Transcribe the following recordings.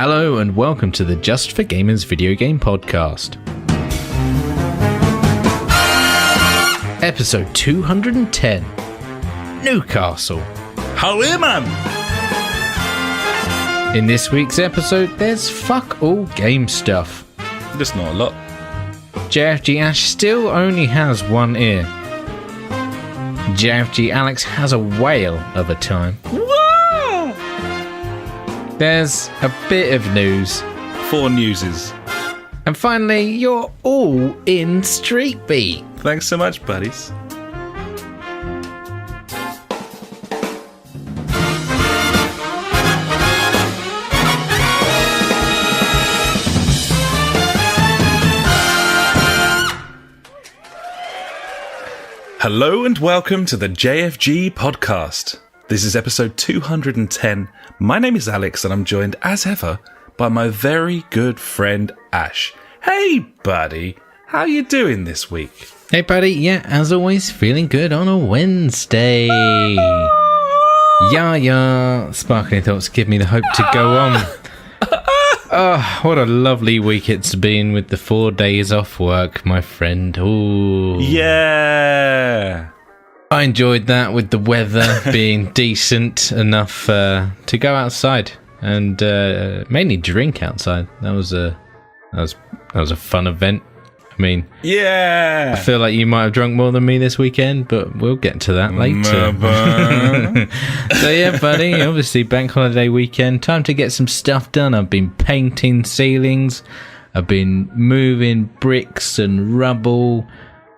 Hello and welcome to the Just for Gamers video game podcast. Episode 210, Newcastle. Hello, man! In this week's episode, there's fuck all game stuff. There's not a lot. JfG Ash still only has one ear. JfG Alex has a whale of a time. Whoa! There's a bit of news. 4 newses. And finally, you're all in Street Beat. Thanks so much, buddies. Hello and welcome to the JfG Podcast. This is episode 210. My name is Alex and I'm joined as ever by my very good friend Ash. Hey buddy, how you doing this week? Hey buddy, yeah, as always, feeling good on a Wednesday. Yeah, sparkling thoughts give me the hope to go on. Oh, what a lovely week it's been with the 4 days off work, my friend. Ooh. Yeah. I enjoyed that with the weather being decent enough to go outside and mainly drink outside. That was a fun event. I mean, yeah. I feel like you might have drunk more than me this weekend, but we'll get to that later. So yeah, buddy, obviously bank holiday weekend, time to get some stuff done. I've been painting ceilings, I've been moving bricks and rubble,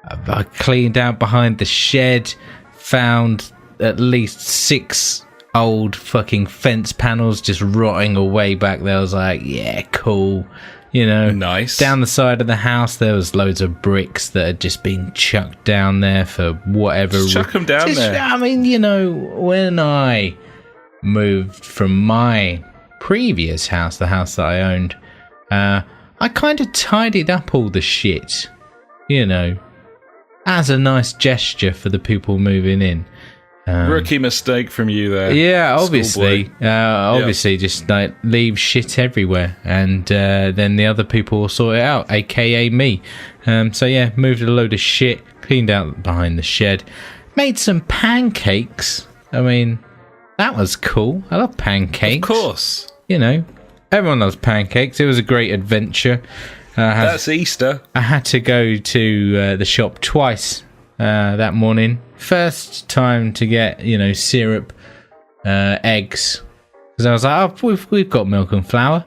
I cleaned out behind the shed, found at least 6 old fucking fence panels just rotting away back there. I was like, yeah, cool. You know, nice. Down the side of the house, there was loads of bricks that had just been chucked down there for whatever. Just chuck them down there. I mean, you know, when I moved from my previous house, the house that I owned, I kind of tidied up all the shit, you know, as a nice gesture for the people moving in. Rookie mistake from you there. Yeah, obviously. Just like leave shit everywhere and then the other people will sort it out, aka me. So yeah, moved a load of shit, cleaned out behind the shed, made some pancakes. I mean, that was cool. I love pancakes. Of course. You know, everyone loves pancakes. It was a great adventure. That's Easter. I had to go to the shop twice that morning. First time to get, you know, syrup, eggs, because I was like, oh, we've got milk and flour.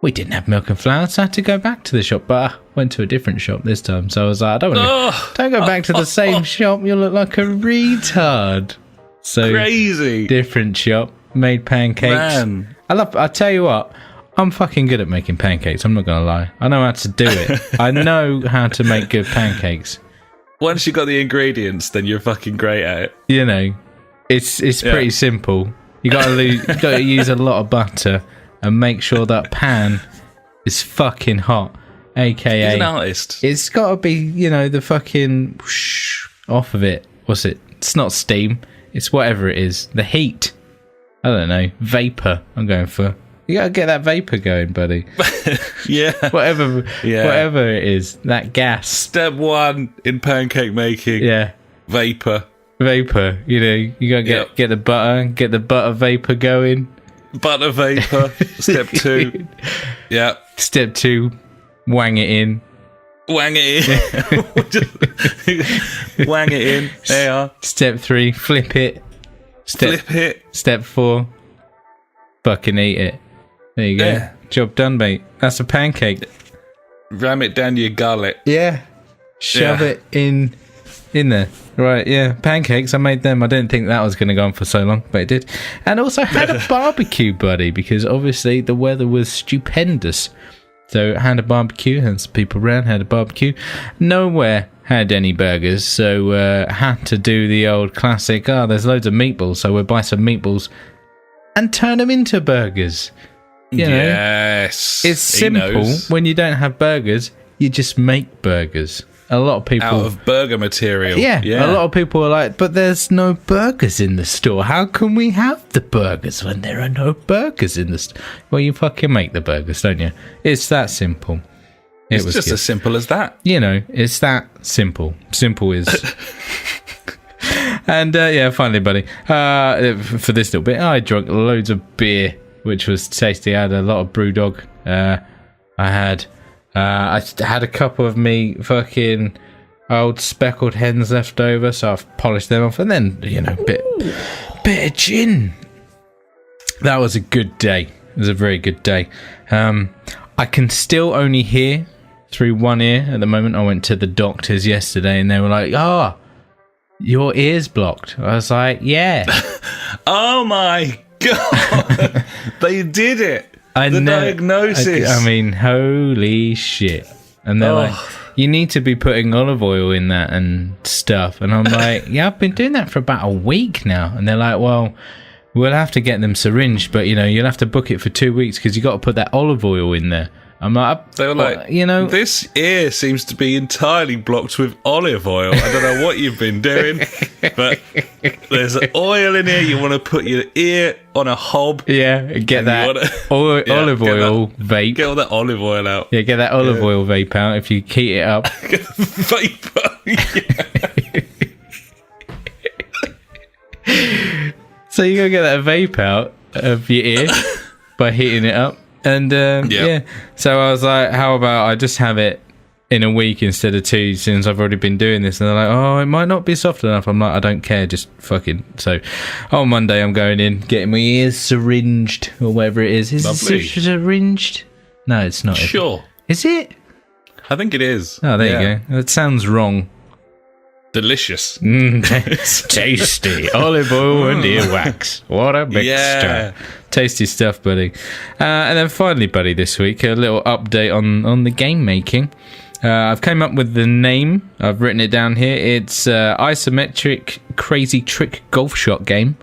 We didn't have milk and flour, so I had to go back to the shop, but I went to a different shop this time. So I was like, don't go back to the same shop. You'll look like a retard. So crazy. Different shop, made pancakes. Man. I tell you what, I'm fucking good at making pancakes. I'm not gonna lie. I know how to do it. I know how to make good pancakes. Once you got the ingredients, then you're fucking great at it. You know, it's pretty simple. You got to use a lot of butter and make sure that pan is fucking hot. AKA, he's an artist. It's got to be, you know, the fucking whoosh off of it. What's it? It's not steam. It's whatever it is. The heat. I don't know. Vapor. I'm going for. You gotta get that vapor going, buddy. Yeah. Whatever it is, that gas. Step 1 in pancake making. Yeah. Vapor. You know, you gotta get the butter vapor going. Butter vapor. Step 2. Yeah. Step 2, wang it in. Wang it in. Wang it in. There you are. Step 3, flip it. Flip it. Step 4, fucking eat it. There you go. Yeah. Job done, mate. That's a pancake. Ram it down your gullet. Yeah. Shove it in there. Right, yeah. Pancakes, I made them. I didn't think that was going to go on for so long, but it did. And also had a barbecue, buddy, because obviously the weather was stupendous. So had a barbecue, had some people around, had a barbecue. Nowhere had any burgers, so had to do the old classic, there's loads of meatballs, so we'll buy some meatballs and turn them into burgers. You know, yes. it's simple. When you don't have burgers, you just make burgers. a lot of people out of burger material. Yeah, a lot of people are like, but there's no burgers in the store. How can we have the burgers when there are no burgers in the store? Well, you fucking make the burgers, don't you? It's that simple. It's just good. As simple as that. You know, it's that simple. Simple is. And finally, buddy, for this little bit, I drank loads of beer, which was tasty. I had a lot of Brewdog. I had a couple of me fucking old speckled hens left over, so I've polished them off, and then bit of gin. That was a good day. It was a very good day. I can still only hear through one ear at the moment. I went to the doctors yesterday, and they were like, "Oh, your ear's blocked." I was like, "Yeah." Oh my god! They did it. Diagnosis. I mean, holy shit. And they're like, you need to be putting olive oil in that and stuff. And I'm like, yeah, I've been doing that for about a week now. And they're like, well, we'll have to get them syringed, but you'll have to book it for 2 weeks because you got to put that olive oil in there. I'm like, they were like, this ear seems to be entirely blocked with olive oil. I don't know what you've been doing, but there's oil in here. You want to put your ear on a hob. Yeah, get that olive oil vape. Get all that olive oil out. Yeah, get that olive oil vape out if you heat it up. Get the vape. So you gotta get that vape out of your ear by heating it up. And so I was like, how about I just have it in a week instead of 2, since I've already been doing this. And they're like, oh, it might not be soft enough. I'm like, I don't care, just fucking. So on Monday I'm going in, getting my ears syringed or whatever it is. Is it syringed? No, it's not. Sure. Is it? I think it is. Oh, there you go. That sounds wrong. Delicious. Tasty. Olive oil and earwax. What a mixture. Tasty stuff, buddy. And then finally, buddy, this week, a little update on the game making. I've came up with the name. I've written it down here. It's Isometric Crazy Trick Golf Shot Game.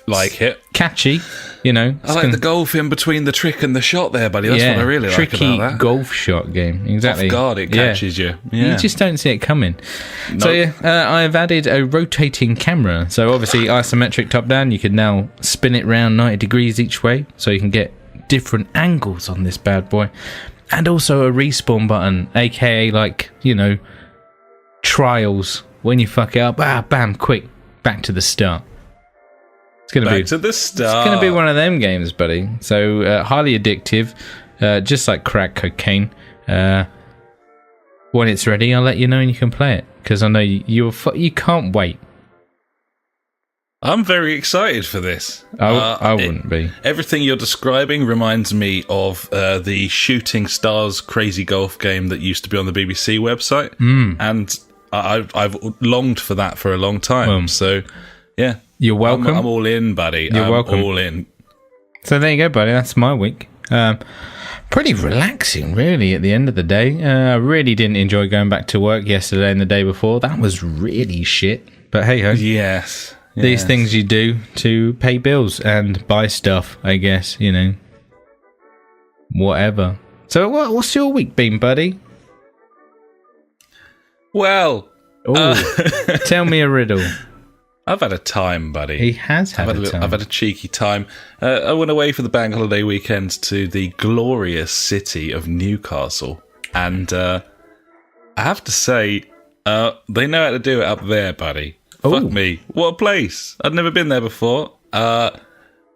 Like it. Catchy, I like the golf in between the trick and the shot there, buddy. That's what I really like about that. Tricky golf shot game. Exactly. Off guard, it catches you. Yeah. You just don't see it coming. Nope. So I've added a rotating camera. So obviously isometric top down. You can now spin it round 90 degrees each way, so you can get different angles on this bad boy. And also a respawn button, aka trials. When you fuck it up, bam, quick, back to the start. It's going to be one of them games, buddy. So highly addictive, just like crack cocaine. When it's ready, I'll let you know and you can play it, because I know you can't wait. I'm very excited for this. I wouldn't be. Everything you're describing reminds me of the Shooting Stars Crazy Golf game that used to be on the BBC website, and I've longed for that for a long time. So, yeah. You're welcome. I'm all in, buddy. You're welcome. All in. So there you go, buddy. That's my week. Pretty relaxing, really, at the end of the day. I really didn't enjoy going back to work yesterday and the day before. That was really shit. But hey-ho. Yes. These things you do to pay bills and buy stuff, I guess, Whatever. So what's your week been, buddy? Well. Tell me a riddle. I've had a time, buddy. He has had a time. I've had a cheeky time. I went away for the bank holiday weekend to the glorious city of Newcastle. And I have to say, they know how to do it up there, buddy. Fuck me. What a place. I'd never been there before. I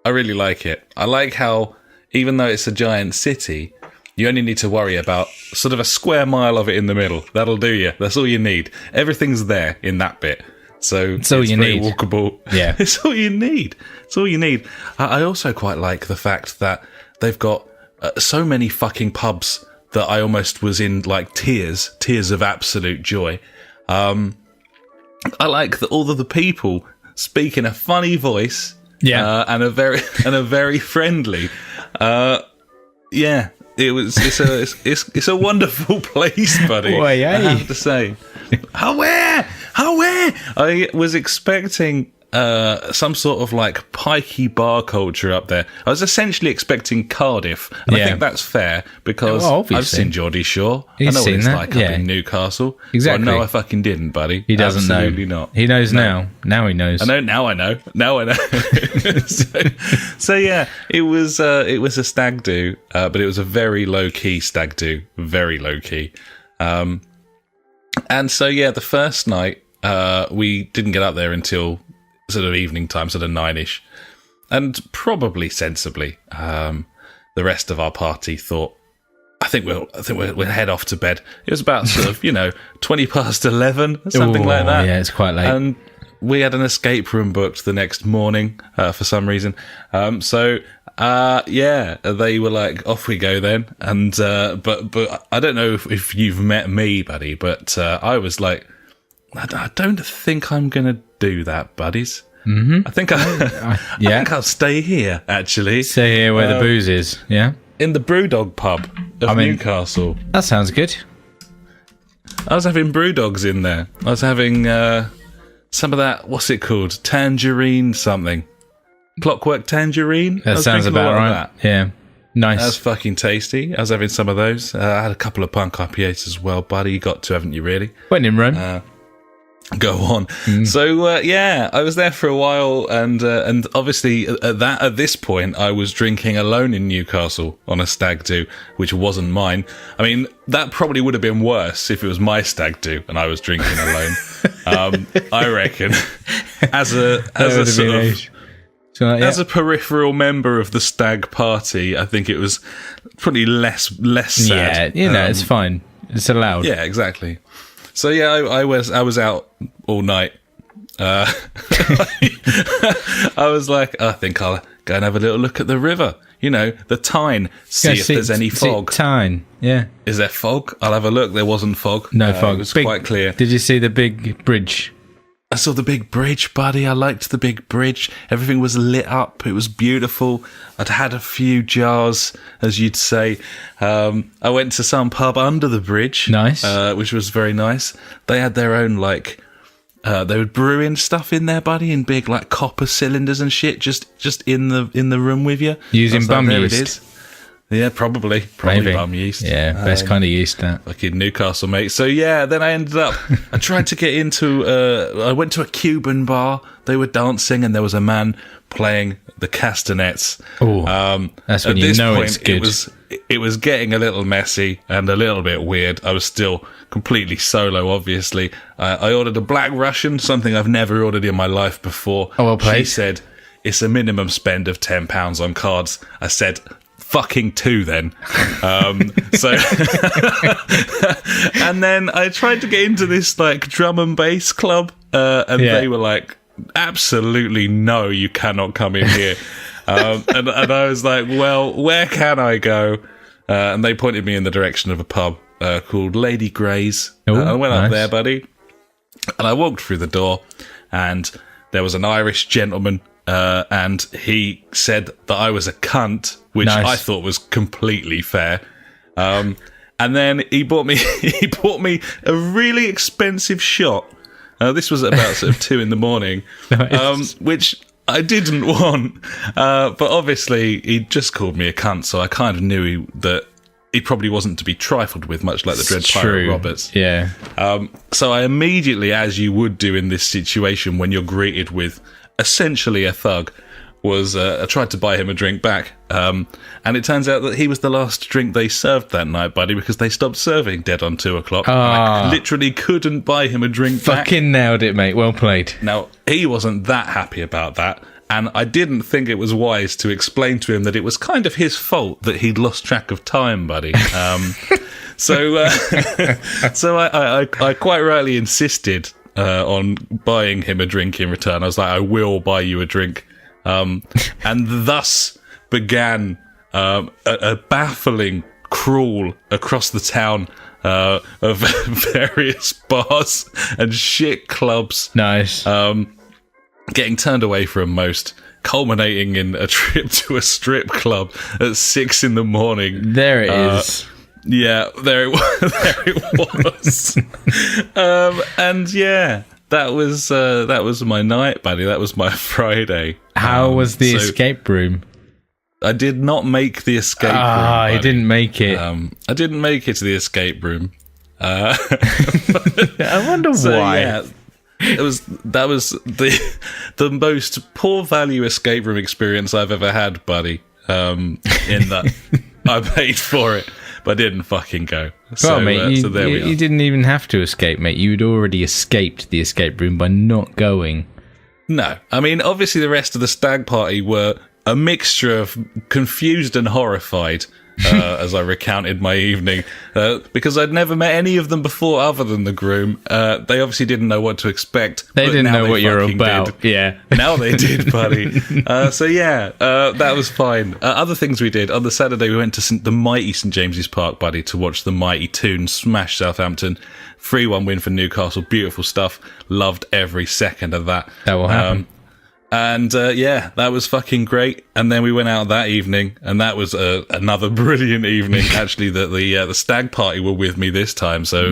really like it. I like how, even though it's a giant city, you only need to worry about sort of a square mile of it in the middle. That'll do you. That's all you need. Everything's there in that bit. So it's very walkable. Yeah. It's all you need. It's all you need. I also quite like the fact that they've got so many fucking pubs that I almost was in like tears of absolute joy. I like that all of the people speak in a funny voice. Yeah. And a very friendly. It's a wonderful place, buddy. Boy, I have to say. How where? I was expecting some sort of like pikey bar culture up there. I was essentially expecting Cardiff, and I think that's fair because I've seen Geordie Shore. I know what it's like up in Newcastle. Exactly. Well, no, I fucking didn't, buddy. He doesn't Absolutely know. Not. He knows now. Now he knows. I know. Now I know. so yeah, it was a stag do, but it was a very low key stag do, very low key. And so yeah, the first night we didn't get up there until sort of evening time, sort of 9ish, and probably sensibly, the rest of our party thought, I think we'll head off to bed. It was about sort of 20 past 11 or something like that. Yeah, it's quite late. And we had an escape room booked the next morning for some reason. So they were like, off we go then. And but I don't know if you've met me, buddy, but I was like, I don't think I'm gonna do that, buddies. Mm-hmm. I think I think I'll stay here. Actually, stay here where the booze is. Yeah, in the Brewdog pub of Newcastle. That sounds good. I was having Brewdogs in there. I was having some of that. What's it called? Tangerine something. Clockwork Tangerine. That sounds about right. Yeah. Nice. That's fucking tasty. I was having some of those. I had a couple of punk IPAs as well, buddy. You got to, haven't you, really? When in Rome. Go on. So I was there for a while, and obviously at this point I was drinking alone in Newcastle on a stag do, which wasn't mine. I mean, that probably would have been worse if it was my stag do and I was drinking alone. I reckon. As a peripheral member of the stag party, I think it was probably less sad. Yeah, it's fine. It's allowed. Yeah, exactly. So yeah, I was out all night. I was like, I think I'll go and have a little look at the river. The Tyne. See if there's any fog. Tyne, yeah. Is there fog? I'll have a look. There wasn't fog. No fog. It was quite clear. Did you see the big bridge? I saw the big bridge, buddy. I liked the big bridge. Everything was lit up. It was beautiful. I'd had a few jars, as you'd say. I went to some pub under the bridge. Nice. Which was very nice. They had their own, they were brewing stuff in there, buddy, in big, copper cylinders and shit, just in the room with you. Using bum yeast. There it is. Yeah, probably Maybe. Bum yeast. Yeah, best kind of yeast, that. Fucking Newcastle, mate. So yeah, then I ended up, I tried to get into, I went to a Cuban bar. They were dancing and there was a man playing the castanets. Oh, that's when you know it's good. It was getting a little messy and a little bit weird. I was still completely solo, obviously. I ordered a Black Russian, something I've never ordered in my life before. Oh, well played. She said, it's a minimum spend of £10 on cards. I said, fucking 2 then. So and then I tried to get into this drum and bass club, and they were like, absolutely no, you cannot come in here. And I was like, well, where can I go? And they pointed me in the direction of a pub called Lady Grey's. I went up there, buddy, and I walked through the door, and there was an Irish gentleman, and he said that I was a cunt, which I thought was completely fair. And then he bought me a really expensive shot. This was at about sort of 2 a.m, which I didn't want. But obviously he just called me a cunt, so I kind of knew that he probably wasn't to be trifled with, much like the Dread Pirate Roberts. Yeah. So I immediately, as you would do in this situation when you're greeted with essentially a thug, I tried to buy him a drink back. And it turns out that he was the last drink they served that night, buddy, because they stopped serving dead on 2 o'clock. I literally couldn't buy him a drink back. Fucking nailed it, mate. Well played. Now, he wasn't that happy about that. And I didn't think it was wise to explain to him that it was kind of his fault that he'd lost track of time, buddy. So I quite rightly insisted on buying him a drink in return. I was like, I will buy you a drink. And thus began a baffling crawl across the town of various bars and shit clubs. Nice. Getting turned away from most, culminating in a trip to a strip club at 6 a.m. There it is. Yeah, there it was. And yeah, that was my night, buddy. That was my Friday. How was the escape room? I did not make the escape room. I didn't make it. I didn't make it to the escape room. I wonder why. Yeah, that was the most poor value escape room experience I've ever had, buddy. In that I paid for it, but didn't fucking go. Well, mate, so there we are. You didn't even have to escape, mate. You'd already escaped the escape room by not going. No, I mean, obviously the rest of the stag party were a mixture of confused and horrified as I recounted my evening, because I'd never met any of them before other than the groom. They obviously didn't know what to expect. They didn't know what you're about. Did. Yeah. Now they did, buddy. That was fine. Other things we did. On the Saturday, we went to the mighty St James's Park, buddy, to watch the mighty Toons smash Southampton. 3-1 win for Newcastle. Beautiful stuff. Loved every second of that. That will happen. That was fucking great. And then we went out that evening, and that was another brilliant evening. Actually, the stag party were with me this time, so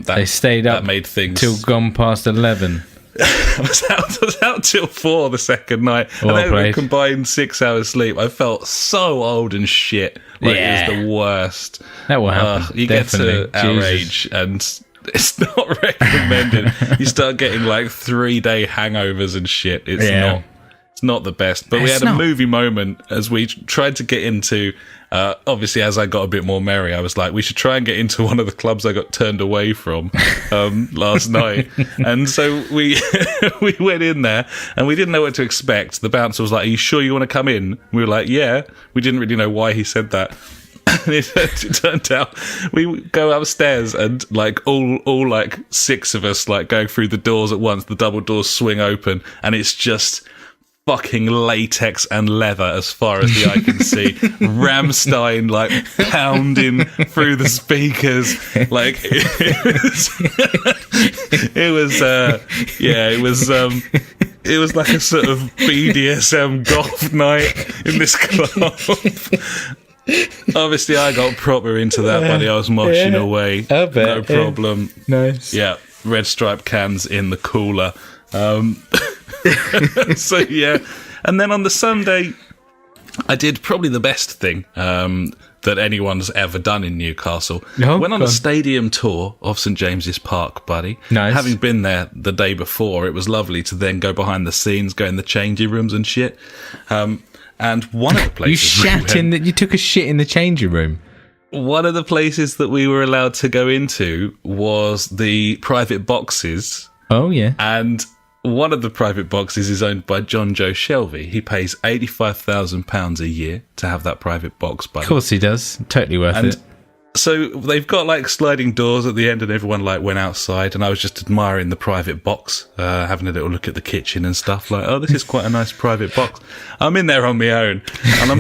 they stayed up. That made things till gone past 11. I was out till 4 the second night, and then we combined 6 hours sleep. I felt so old and shit. It was the worst. That will happen. You Definitely. Get to our age, and it's not recommended. You start getting like 3-day hangovers and shit. It's not the best. But we had a movie moment as we tried to get into. Obviously, as I got a bit more merry, I was like, we should try and get into one of the clubs I got turned away from last night. And so we we went in there, and we didn't know what to expect. The bouncer was like, "Are you sure you want to come in?" We were like, "Yeah." We didn't really know why he said that. And it turned out we go upstairs, and like all like 6 of us like going through the doors at once. The double doors swing open, and it's just fucking latex and leather as far as the eye can see. Rammstein like pounding through the speakers. Like it was like a sort of BDSM goth night in this club. Obviously, I got proper into that, buddy. I was moshing away. I bet, no problem. Nice. Yeah, red stripe cans in the cooler. And then on the Sunday, I did probably the best thing that anyone's ever done in Newcastle. Went on a stadium tour of St James's Park, buddy. Nice. Having been there the day before, it was lovely to then go behind the scenes, go in the changing rooms and shit. And one of the places you took a shit in the changing room. One of the places that we were allowed to go into was the private boxes. Oh yeah. And one of the private boxes is owned by John Joe Shelby. He pays £85,000 a year to have that private box, buddy. Of course he does. Totally worth it. So they've got like sliding doors at the end, and everyone like went outside, and I was just admiring the private box, having a little look at the kitchen and stuff. Like, oh, this is quite a nice private box. I'm in there on my own, and I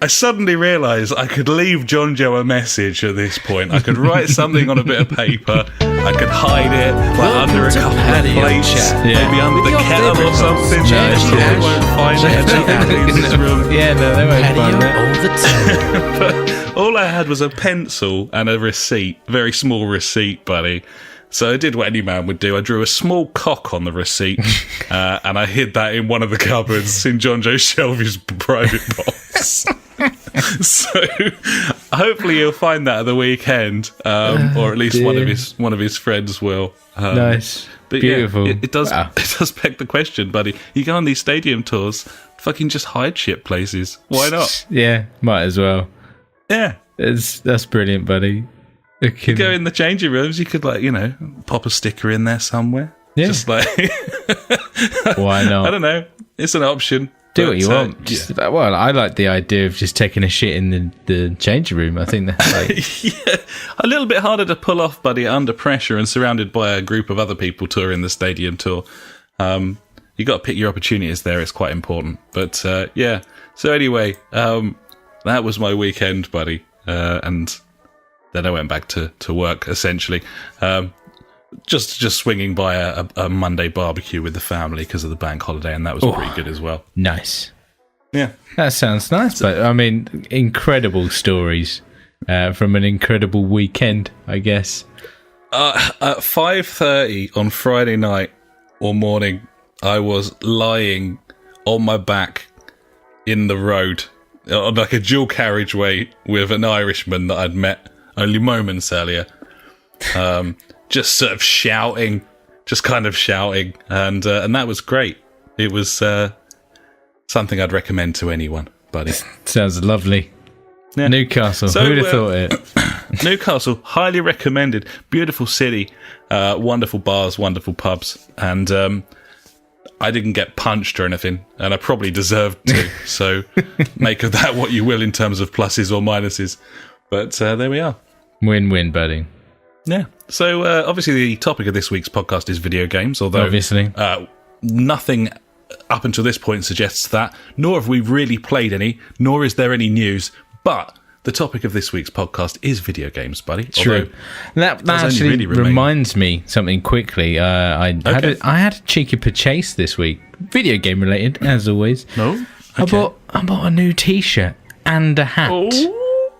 suddenly realised I could leave John Joe a message at this point. I could write something on a bit of paper. I could hide it like under a couple of plates, maybe under the kettle or something. They won't find it. Yeah, no, they won't find it all the time. But all I had was a pencil and a receipt, very small receipt, buddy. So I did what any man would do. I drew a small cock on the receipt, and I hid that in one of the cupboards in John Joe Shelby's private box. So hopefully you'll find that at the weekend, or at least one of his friends will. Nice, but beautiful. Yeah, it does beg the question, buddy. You go on these stadium tours, fucking just hide shit places. Why not? Yeah, might as well. Yeah, that's brilliant, buddy. You go in the changing rooms, you could pop a sticker in there somewhere. Yeah, just like why not? I don't know. It's an option. Do what you want. Well, I like the idea of just taking a shit in the changing room. I think that's like a little bit harder to pull off, buddy, under pressure and surrounded by a group of other people touring the stadium tour. You got to pick your opportunities there. It's quite important. But So anyway, that was my weekend, buddy, and then I went back to work essentially. Just swinging by a Monday barbecue with the family because of the bank holiday, and that was pretty good as well. Nice. Yeah. That sounds nice, but I mean, incredible stories from an incredible weekend, I guess. At 5:30 on Friday night or morning, I was lying on my back in the road on like a dual carriageway with an Irishman that I'd met only moments earlier. Just sort of shouting, and that was great. It was something I'd recommend to anyone, buddy. Sounds lovely. Yeah. Newcastle, who would have thought it? Newcastle, highly recommended. Beautiful city, wonderful bars, wonderful pubs, and I didn't get punched or anything, and I probably deserved to. So make of that what you will in terms of pluses or minuses. But there we are. Win-win, buddy. Yeah. So obviously the topic of this week's podcast is video games, although obviously nothing up until this point suggests that, nor have we really played any, nor is there any news. But the topic of this week's podcast is video games, buddy. True. That actually really reminds me something quickly. I had a cheeky purchase this week, video game related, as always. No, okay. I bought a new T-shirt and a hat.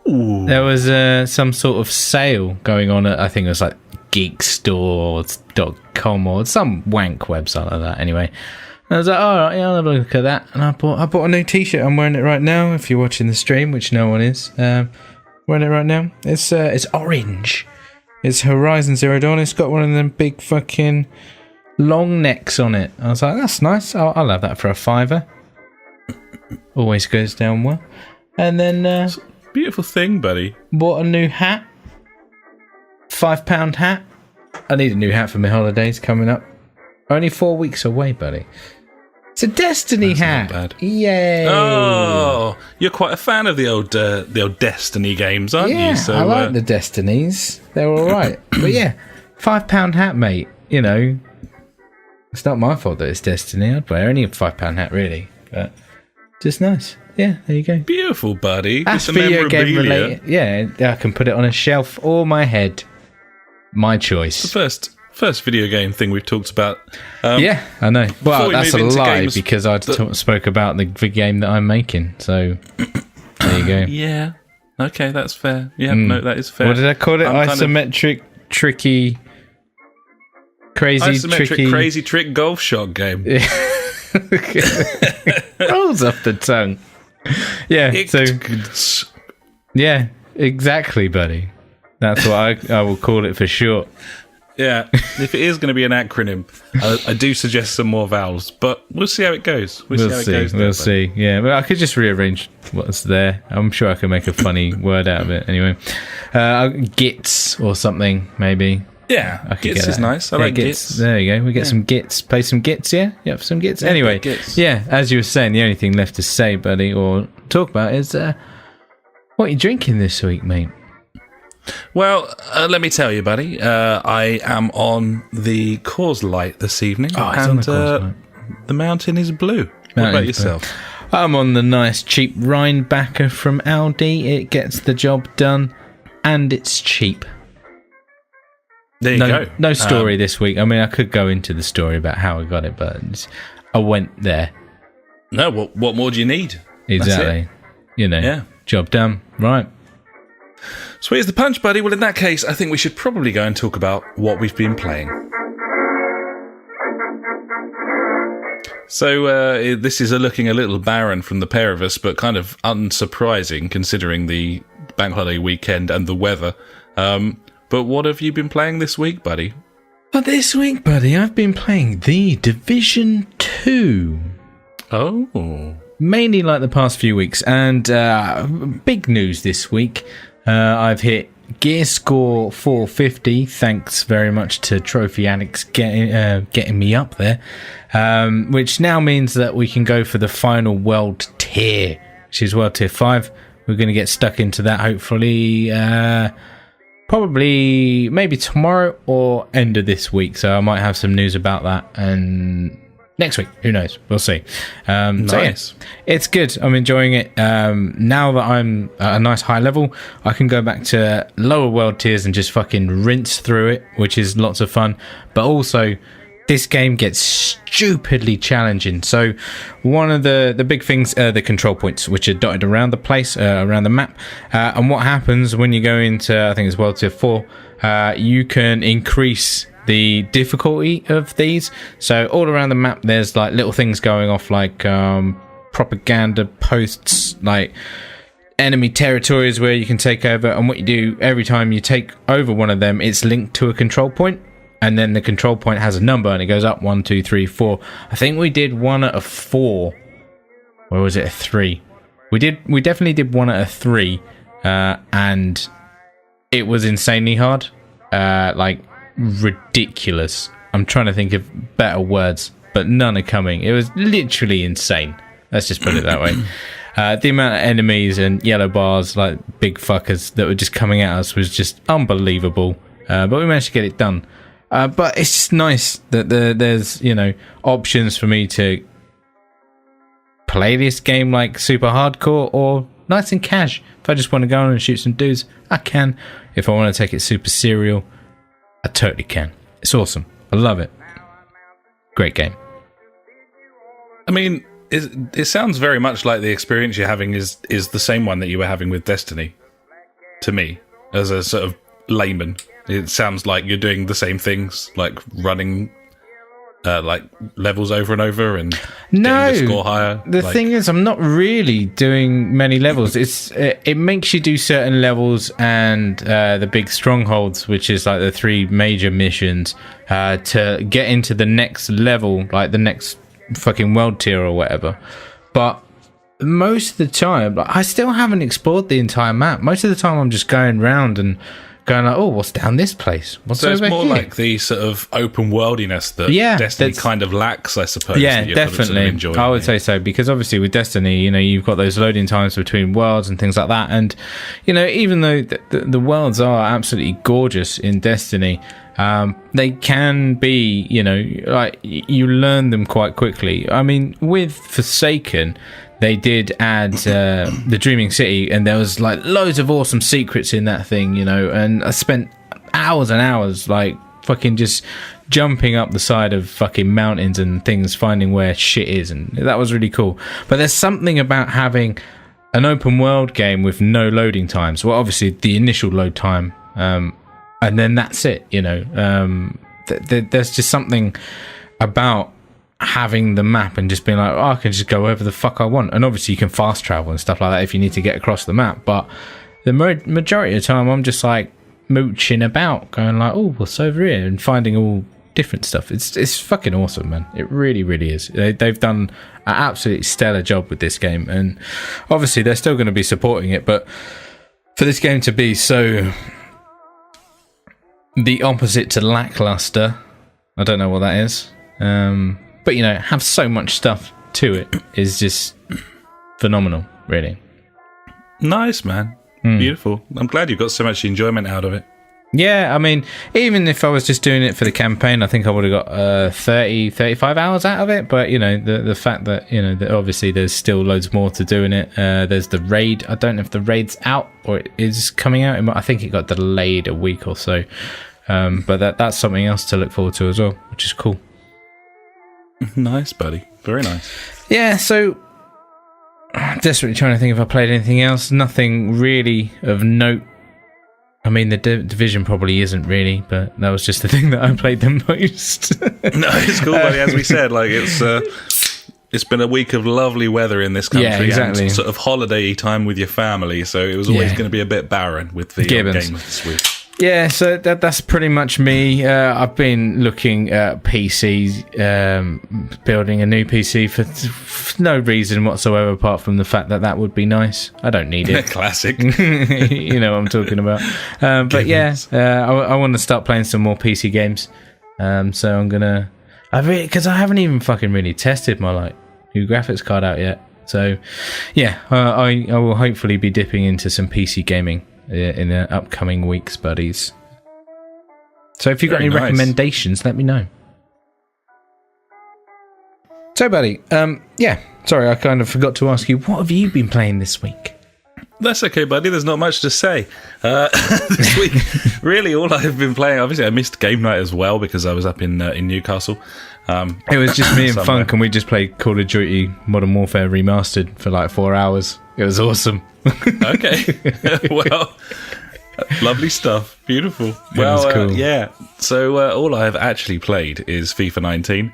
Ooh. There was some sort of sale going on at, I think it was like geekstore.com or some wank website like that. Anyway, I was like, all right, yeah, I'll have a look at that. And I bought a new T-shirt. I'm wearing it right now. If you're watching the stream, which no one is, wearing it right now. It's orange. It's Horizon Zero Dawn. It's got one of them big fucking long necks on it. I was like, that's nice. I'll have that for a $5. Always goes down well. And then beautiful thing, buddy. Bought a new hat. £5 hat. I need a new hat for my holidays coming up. Only 4 weeks away, buddy. It's a Destiny hat. Not bad. Yay! Oh, you're quite a fan of the old Destiny games, aren't you? So I like the Destinies. They're all right. But yeah, £5 hat, mate. You know, it's not my fault that it's Destiny. I'd wear only a £5 hat, really. But just nice. Yeah, there you go. Beautiful, buddy. That's video game related. Yeah, I can put it on a shelf or my head. My choice. The first video game thing we've talked about. Yeah, I know. Well, that's a lie games because I spoke about the game that I'm making. So there you go. Yeah. Okay, that's fair. Yeah, no, that is fair. What did I call it? Isometric, tricky, crazy trick golf shot game. Rolls off the tongue. Yeah. Yeah, exactly, buddy. That's what I will call it for short. Yeah, if it is going to be an acronym, I do suggest some more vowels, but we'll see how it goes. We'll see. Yeah, but I could just rearrange what's there. I'm sure I can make a funny word out of it. Anyway, gits or something, maybe. Yeah, gits is nice. I like gits. There you go. We get some gits. Play some gits, yeah? Yep, some gits. Yeah, anyway, yeah, as you were saying, the only thing left to say, buddy, or talk about is what are you drinking this week, mate? Well, let me tell you, buddy. I am on the Coors Light this evening, and the mountain is blue. What about yourself? I'm on the nice cheap Rhinebacker from Aldi. It gets the job done, and it's cheap. There you go. No story this week. I mean, I could go into the story about how I got it, but I went there. No, what more do you need? Exactly. You know, job done. Right. Sweet as the punch, buddy. Well, in that case, I think we should probably go and talk about what we've been playing. So this is looking a little barren from the pair of us, but kind of unsurprising considering the bank holiday weekend and the weather. But what have you been playing this week, buddy? Well, this week, buddy, I've been playing The Division 2. Oh. Mainly like the past few weeks. And big news this week. I've hit gear score 450. Thanks very much to Trophy Addicts getting me up there. Which now means that we can go for the final world tier, which is World Tier 5. We're going to get stuck into that hopefully probably maybe tomorrow or end of this week. So I might have some news about that and next week. Who knows? We'll see. Nice. So yeah, it's good. I'm enjoying it. Now that I'm at a nice high level, I can go back to lower world tiers and just fucking rinse through it, which is lots of fun. But also, this game gets stupidly challenging. So one of the big things are the control points, which are dotted around the place, around the map. And what happens when you go into, I think it's World Tier 4, you can increase the difficulty of these. So all around the map, there's like little things going off, like propaganda posts, like enemy territories where you can take over. And what you do every time you take over one of them, it's linked to a control point. And then the control point has a number and it goes up 1, 2, 3, 4. I think we did one at a 4. Or was it a 3? We definitely did one at a 3. And it was insanely hard. Like ridiculous. I'm trying to think of better words, but none are coming. It was literally insane. Let's just put it that way. The amount of enemies and yellow bars, like big fuckers, that were just coming at us was just unbelievable. But we managed to get it done. But it's just nice that there's, options for me to play this game like super hardcore or nice and cash. If I just want to go on and shoot some dudes, I can. If I want to take it super serial, I totally can. It's awesome. I love it. Great game. I mean, it sounds very much like the experience you're having is the same one that you were having with Destiny, to me, as a sort of layman. It sounds like you're doing the same things, like running like levels over and over and getting the score higher. The thing is, I'm not really doing many levels. It makes you do certain levels and the big strongholds, which is like the 3 major missions, to get into the next level, like the next fucking world tier or whatever. But most of the time, I still haven't explored the entire map. Most of the time, I'm just going around and going like, oh, what's down this place? What's so over it's more here? like the sort of open worldiness that Destiny kind of lacks, I suppose. Yeah, that you're definitely. Sort of I would say so, because obviously with Destiny, you've got those loading times between worlds and things like that. And, even though the worlds are absolutely gorgeous in Destiny, they can be, like you learn them quite quickly. I mean, with Forsaken, they did add the Dreaming City, and there was like loads of awesome secrets in that thing, and I spent hours and hours like fucking just jumping up the side of fucking mountains and things, finding where shit is, and that was really cool. But there's something about having an open world game with no loading times. Well, obviously the initial load time, and then that's it, there's just something about having the map and just being like, I can just go wherever the fuck I want. And obviously you can fast travel and stuff like that if you need to get across the map, but the majority of the time I'm just like mooching about, going like, oh, what's over here, and finding all different stuff. It's fucking awesome, man. It really, really is. They've done an absolutely stellar job with this game, and obviously they're still going to be supporting it, but for this game to be so the opposite to lackluster, I don't know what that is, but have so much stuff to it is just phenomenal, really. Nice, man. Beautiful. I'm glad you got so much enjoyment out of it. Yeah, I mean, even if I was just doing it for the campaign, I think I would have got 30, 35 hours out of it. But, the fact that, that obviously there's still loads more to do in it. There's the raid. I don't know if the raid's out or it is coming out. I think it got delayed a week or so. But that's something else to look forward to as well, which is cool. Nice, buddy. Very nice. Yeah, so desperately trying to think if I played anything else. Nothing really of note. I mean, the Division probably isn't really, but that was just the thing that I played the most. No, it's cool, buddy. As we said, like it's been a week of lovely weather in this country, and sort of holiday time with your family. So it was always going to be a bit barren with the game this week. Yeah, so that's pretty much me. I've been looking at PCs, building a new PC for no reason whatsoever, apart from the fact that would be nice. I don't need it. Classic. You know what I'm talking about. But yeah, I want to start playing some more PC games. So I'm gonna, because I haven't even fucking really tested my new graphics card out yet. So yeah, I will hopefully be dipping into some PC gaming in the upcoming weeks, buddies. So if you've got any recommendations, let me know. So, buddy, yeah, sorry, I kind of forgot to ask you, what have you been playing this week? That's okay, buddy. There's not much to say. This week, really, all I've been playing, obviously I missed game night as well because I was up in Newcastle. It was just me and Funk, and we just played Call of Duty Modern Warfare Remastered for like 4 hours. It was awesome. Okay. Well, lovely stuff. Beautiful. Well, cool. Yeah. So all I have actually played is FIFA 19.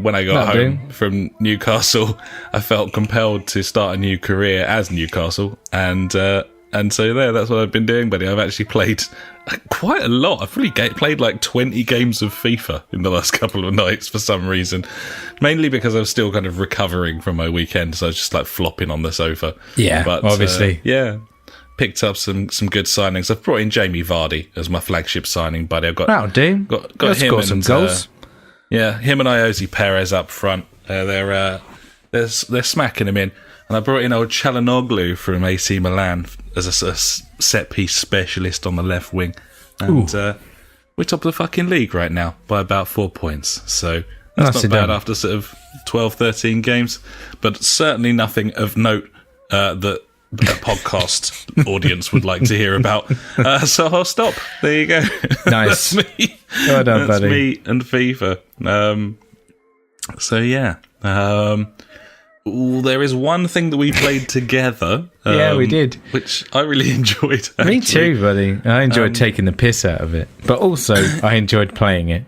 When I got home from Newcastle, I felt compelled to start a new career as Newcastle, and so that's what I've been doing, buddy. I've actually played quite a lot. I've really played like 20 games of FIFA in the last couple of nights for some reason, mainly because I was still kind of recovering from my weekend, so I was just like flopping on the sofa. Yeah, but obviously, picked up some good signings. I've brought in Jamie Vardy as my flagship signing, buddy. I've got him and some goals. Yeah, him and Iosi Perez up front. They're smacking him in. And I brought in old Çalhanoğlu from AC Milan as a set-piece specialist on the left wing. And we're top of the fucking league right now by about 4 points. So that's not bad after sort of 12, 13 games. But certainly nothing of note that a podcast audience would like to hear about. So I'll stop. There you go. Nice. That's me. Well done, That's buddy. me and FIFA. So yeah. There is one thing that we played together. Yeah, we did. Which I really enjoyed. Actually. Me too, buddy. I enjoyed taking the piss out of it. But also, I enjoyed playing it.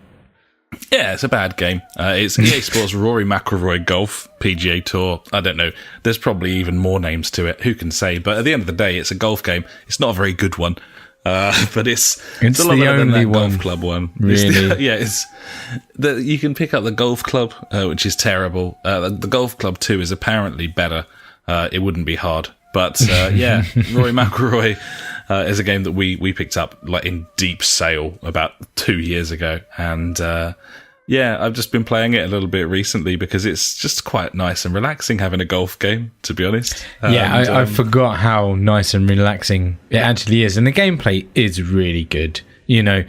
Yeah, it's a bad game. It's EA Sports Rory McIlroy Golf PGA Tour. I don't know. There's probably even more names to it. Who can say? But at the end of the day, it's a golf game. It's not a very good one. But it's a lot better than that golf club one. Really? You can pick up the golf club, which is terrible. The golf club 2 is apparently better. It wouldn't be hard. But Rory McIlroy is a game that we picked up like in deep sale about 2 years ago. And I've just been playing it a little bit recently because it's just quite nice and relaxing having a golf game, to be honest. I forgot how nice and relaxing it actually is. And the gameplay is really good. You know,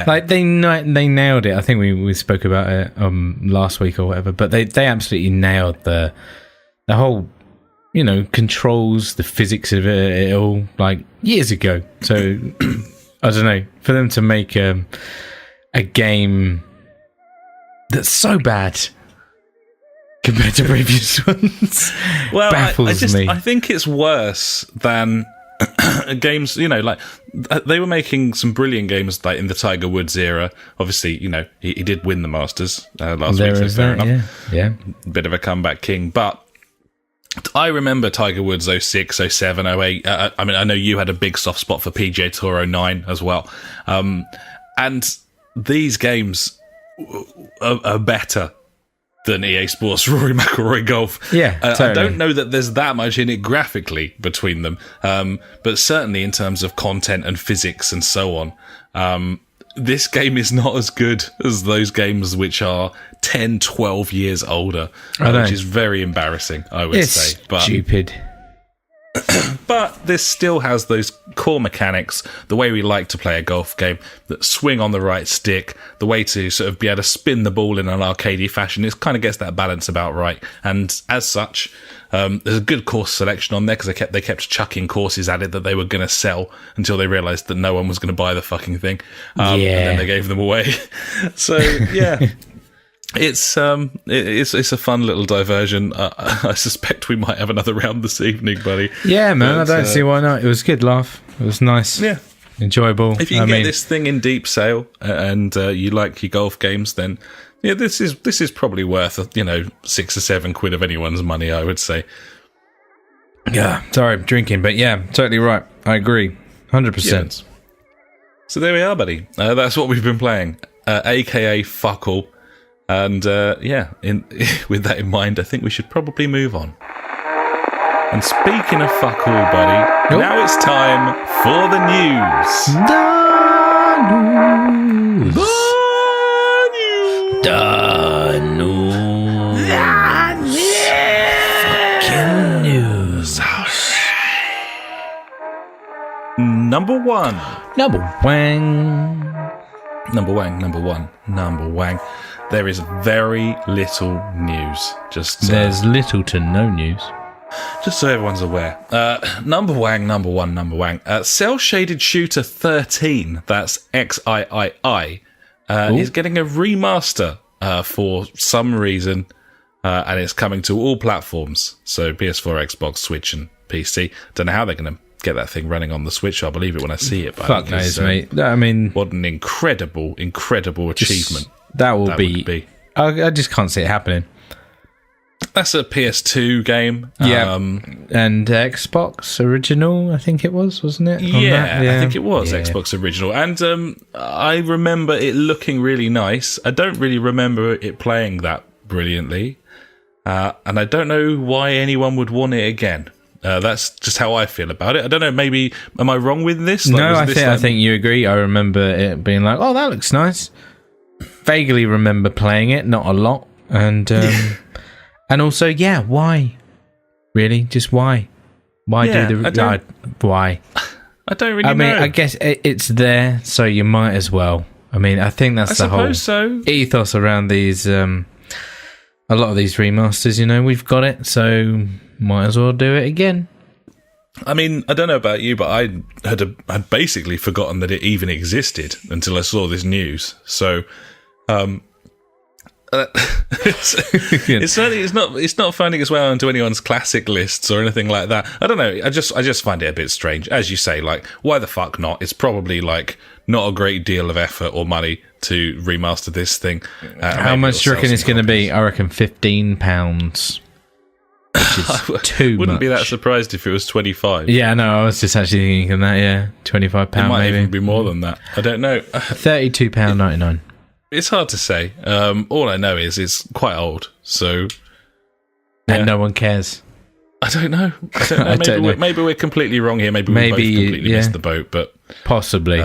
like they nailed it. I think we spoke about it last week or whatever, but they absolutely nailed the whole, you know, controls, the physics of it all, like years ago. So I don't know, for them to make a game that's so bad compared to previous ones, baffles me. I think it's worse than games, you know, like they were making some brilliant games like in the Tiger Woods era. Obviously, you know, he did win the Masters last week, so fair enough. Yeah. Bit of a comeback king, but I remember Tiger Woods 06, 07, 08. I mean, I know you had a big soft spot for PGA Tour 09 as well. And these games are better than EA Sports Rory McIlroy Golf. Yeah, totally. I don't know that there's that much in it graphically between them, but certainly in terms of content and physics and so on, this game is not as good as those games which are 10, 12 years older, which is very embarrassing, I would say. But stupid. But this still has those core mechanics, the way we like to play a golf game, that swing on the right stick, the way to sort of be able to spin the ball in an arcadey fashion. It kind of gets that balance about right. And as such, there's a good course selection on there because they kept chucking courses at it that they were going to sell until they realised that no one was going to buy the fucking thing. And then they gave them away. So, yeah. It's a fun little diversion. I suspect we might have another round this evening, buddy. Yeah, man, I don't see why not. It was a good laugh. It was nice. Yeah. Enjoyable. If you can get this thing in deep sale and you like your golf games, then yeah, this is probably worth, you know, £6 or £7 of anyone's money, I would say. Yeah, sorry, I'm drinking, but yeah, totally right. I agree, 100%. So there we are, buddy. That's what we've been playing, aka fuck all. And with that in mind, I think we should probably move on. And speaking of fuck all, buddy, now it's time for the news. Fucking news. Number one. There is very little news. There's little to no news. Just so everyone's aware. Number one. Cell Shaded Shooter 13, that's XIII, is getting a remaster for some reason, and it's coming to all platforms. So PS4, Xbox, Switch, and PC. Don't know how they're going to get that thing running on the Switch. I'll believe it when I see it. But fuck knows, mate. I mean, what an incredible achievement that would be. I just can't see it happening. That's a PS2 game. Yeah. And Xbox original, I think it was, wasn't it? Yeah, I think it was Xbox original. And I remember it looking really nice. I don't really remember it playing that brilliantly. And I don't know why anyone would want it again. That's just how I feel about it. I don't know, maybe, am I wrong with this? No, I think you agree. I remember it being like, oh, that looks nice. Vaguely remember playing it, not a lot. And and also, why? Really? Just why? Why do the... why? I don't really know. I guess it's there, so you might as well. I mean, I think that's the whole ethos around these... a lot of these remasters, we've got it, so might as well do it again. I mean, I don't know about you, but I had basically forgotten that it even existed until I saw this news. So... it's certainly it's not finding its way onto anyone's classic lists or anything like that. I don't know. I just find it a bit strange, as you say. Like, why the fuck not? It's probably like not a great deal of effort or money to remaster this thing. How much do you reckon it's going to be? I reckon £15. Wouldn't be that surprised if it was 25. Yeah, no, I was just actually thinking that. Yeah, £25. It might maybe even be more than that. I don't know. £32.99. It's hard to say. All I know is it's quite old, so... And no one cares. I don't know. Maybe we're completely wrong here. Maybe we both completely missed the boat, but... Possibly.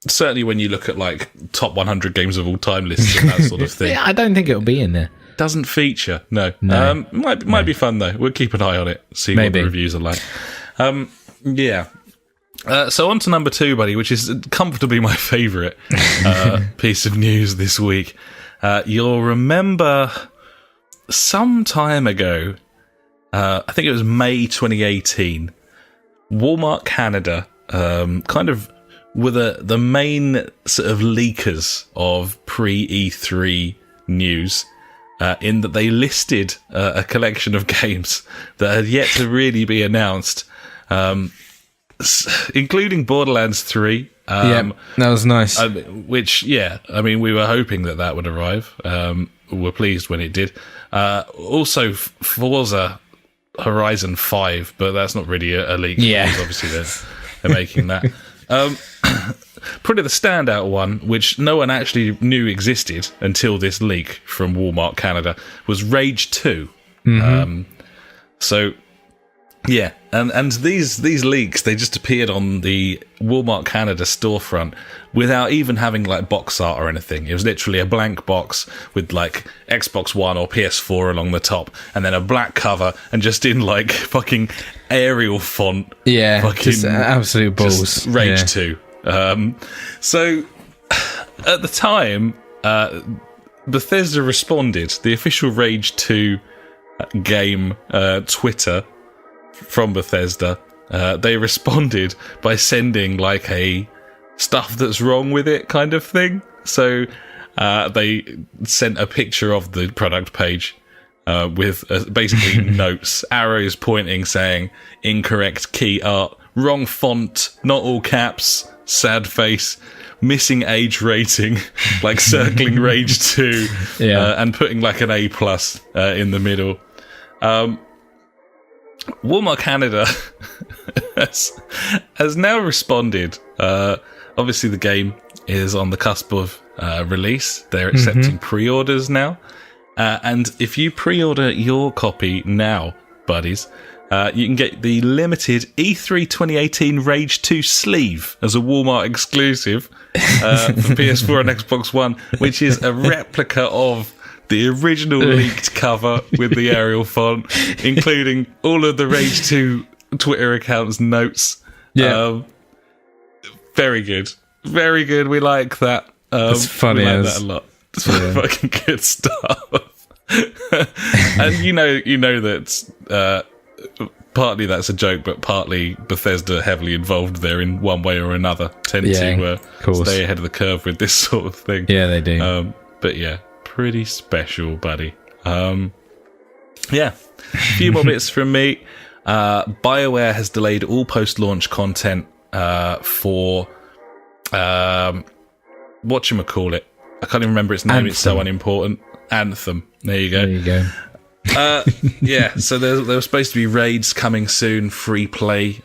Certainly when you look at, like, top 100 games of all time lists and that sort of thing. I don't think it'll be in there. Doesn't feature, no. Might be fun, though. We'll keep an eye on it, see what the reviews are like. Yeah. So on to number 2, buddy, which is comfortably my favourite piece of news this week. You'll remember some time ago, I think it was May 2018, Walmart Canada kind of were the main sort of leakers of pre-E3 news, in that they listed a collection of games that had yet to really be announced, including Borderlands 3. That was nice. Which, we were hoping that would arrive. We're pleased when it did. Also, Forza Horizon 5, but that's not really a leak. Yeah. Because obviously they're making that. Probably the standout one, which no one actually knew existed until this leak from Walmart Canada, was Rage 2. Mm-hmm. Yeah, and these leaks, they just appeared on the Walmart Canada storefront without even having like box art or anything. It was literally a blank box with like Xbox One or PS4 along the top, and then a black cover, and just in like fucking Arial font. Yeah, fucking just absolute balls. Rage 2. So at the time, Bethesda responded. The official Rage 2 game Twitter from Bethesda, they responded by sending like a stuff that's wrong with it kind of thing. So they sent a picture of the product page with basically notes, arrows pointing, saying incorrect key art, wrong font, not all caps, sad face, missing age rating, like circling Rage 2, and putting like an A+ in the middle. Walmart Canada has now responded. Obviously, the game is on the cusp of release. They're accepting pre-orders now. And if you pre-order your copy now, buddies, you can get the limited E3 2018 Rage 2 sleeve as a Walmart exclusive for PS4 and Xbox One, which is a replica of the original leaked cover with the Arial font, including all of the Rage 2 Twitter accounts' notes. Yeah. Very good. Very good. We like that. It's funny. We like that a lot. It's fucking good stuff. And you know that partly that's a joke, but partly Bethesda heavily involved there in one way or another. Tend to stay ahead of the curve with this sort of thing. Yeah, they do. But yeah, pretty special, buddy. Yeah, a few more bits from me. BioWare has delayed all post-launch content for whatchamacallit. I can't even remember its name. Anthem. It's so unimportant. Anthem. There you go. Yeah, so there were supposed to be raids coming soon, free play,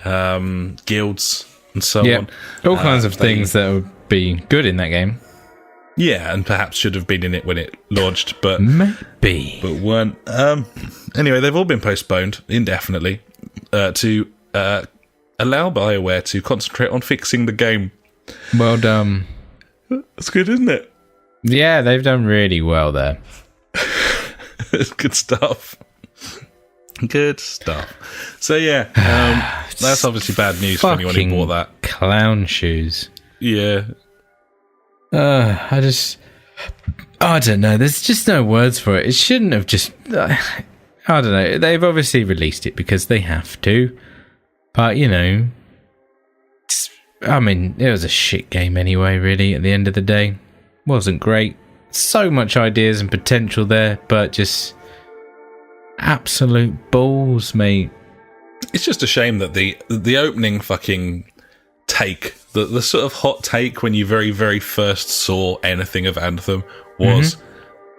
guilds, and so on. All kinds of things that would be good in that game. Yeah, and perhaps should have been in it when it launched, but maybe, but weren't. Anyway, they've all been postponed indefinitely to allow BioWare to concentrate on fixing the game. Well done. That's good, isn't it? Yeah, they've done really well there. It's good stuff. Good stuff. So yeah, that's obviously bad news for anyone who bought that. Clown shoes. Yeah. I don't know. There's just no words for it. It shouldn't have just... I don't know. They've obviously released it because they have to. But, you know... I mean, it was a shit game anyway, really, at the end of the day. Wasn't great. So much ideas and potential there, but just... absolute balls, mate. It's just a shame that the opening fucking take... The sort of hot take when you very, very first saw anything of Anthem was,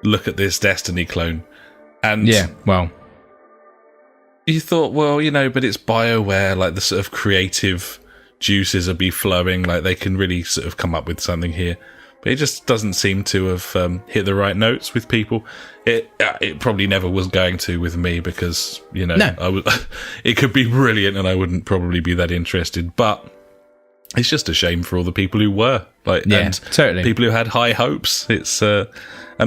look at this Destiny clone. And yeah, well... you thought, well, you know, but it's BioWare, like the sort of creative juices will be flowing, like they can really sort of come up with something here. But it just doesn't seem to have hit the right notes with people. It probably never was going to with me because, you know, it could be brilliant and I wouldn't probably be that interested. But... it's just a shame for all the people who were, and totally. People who had high hopes. It's and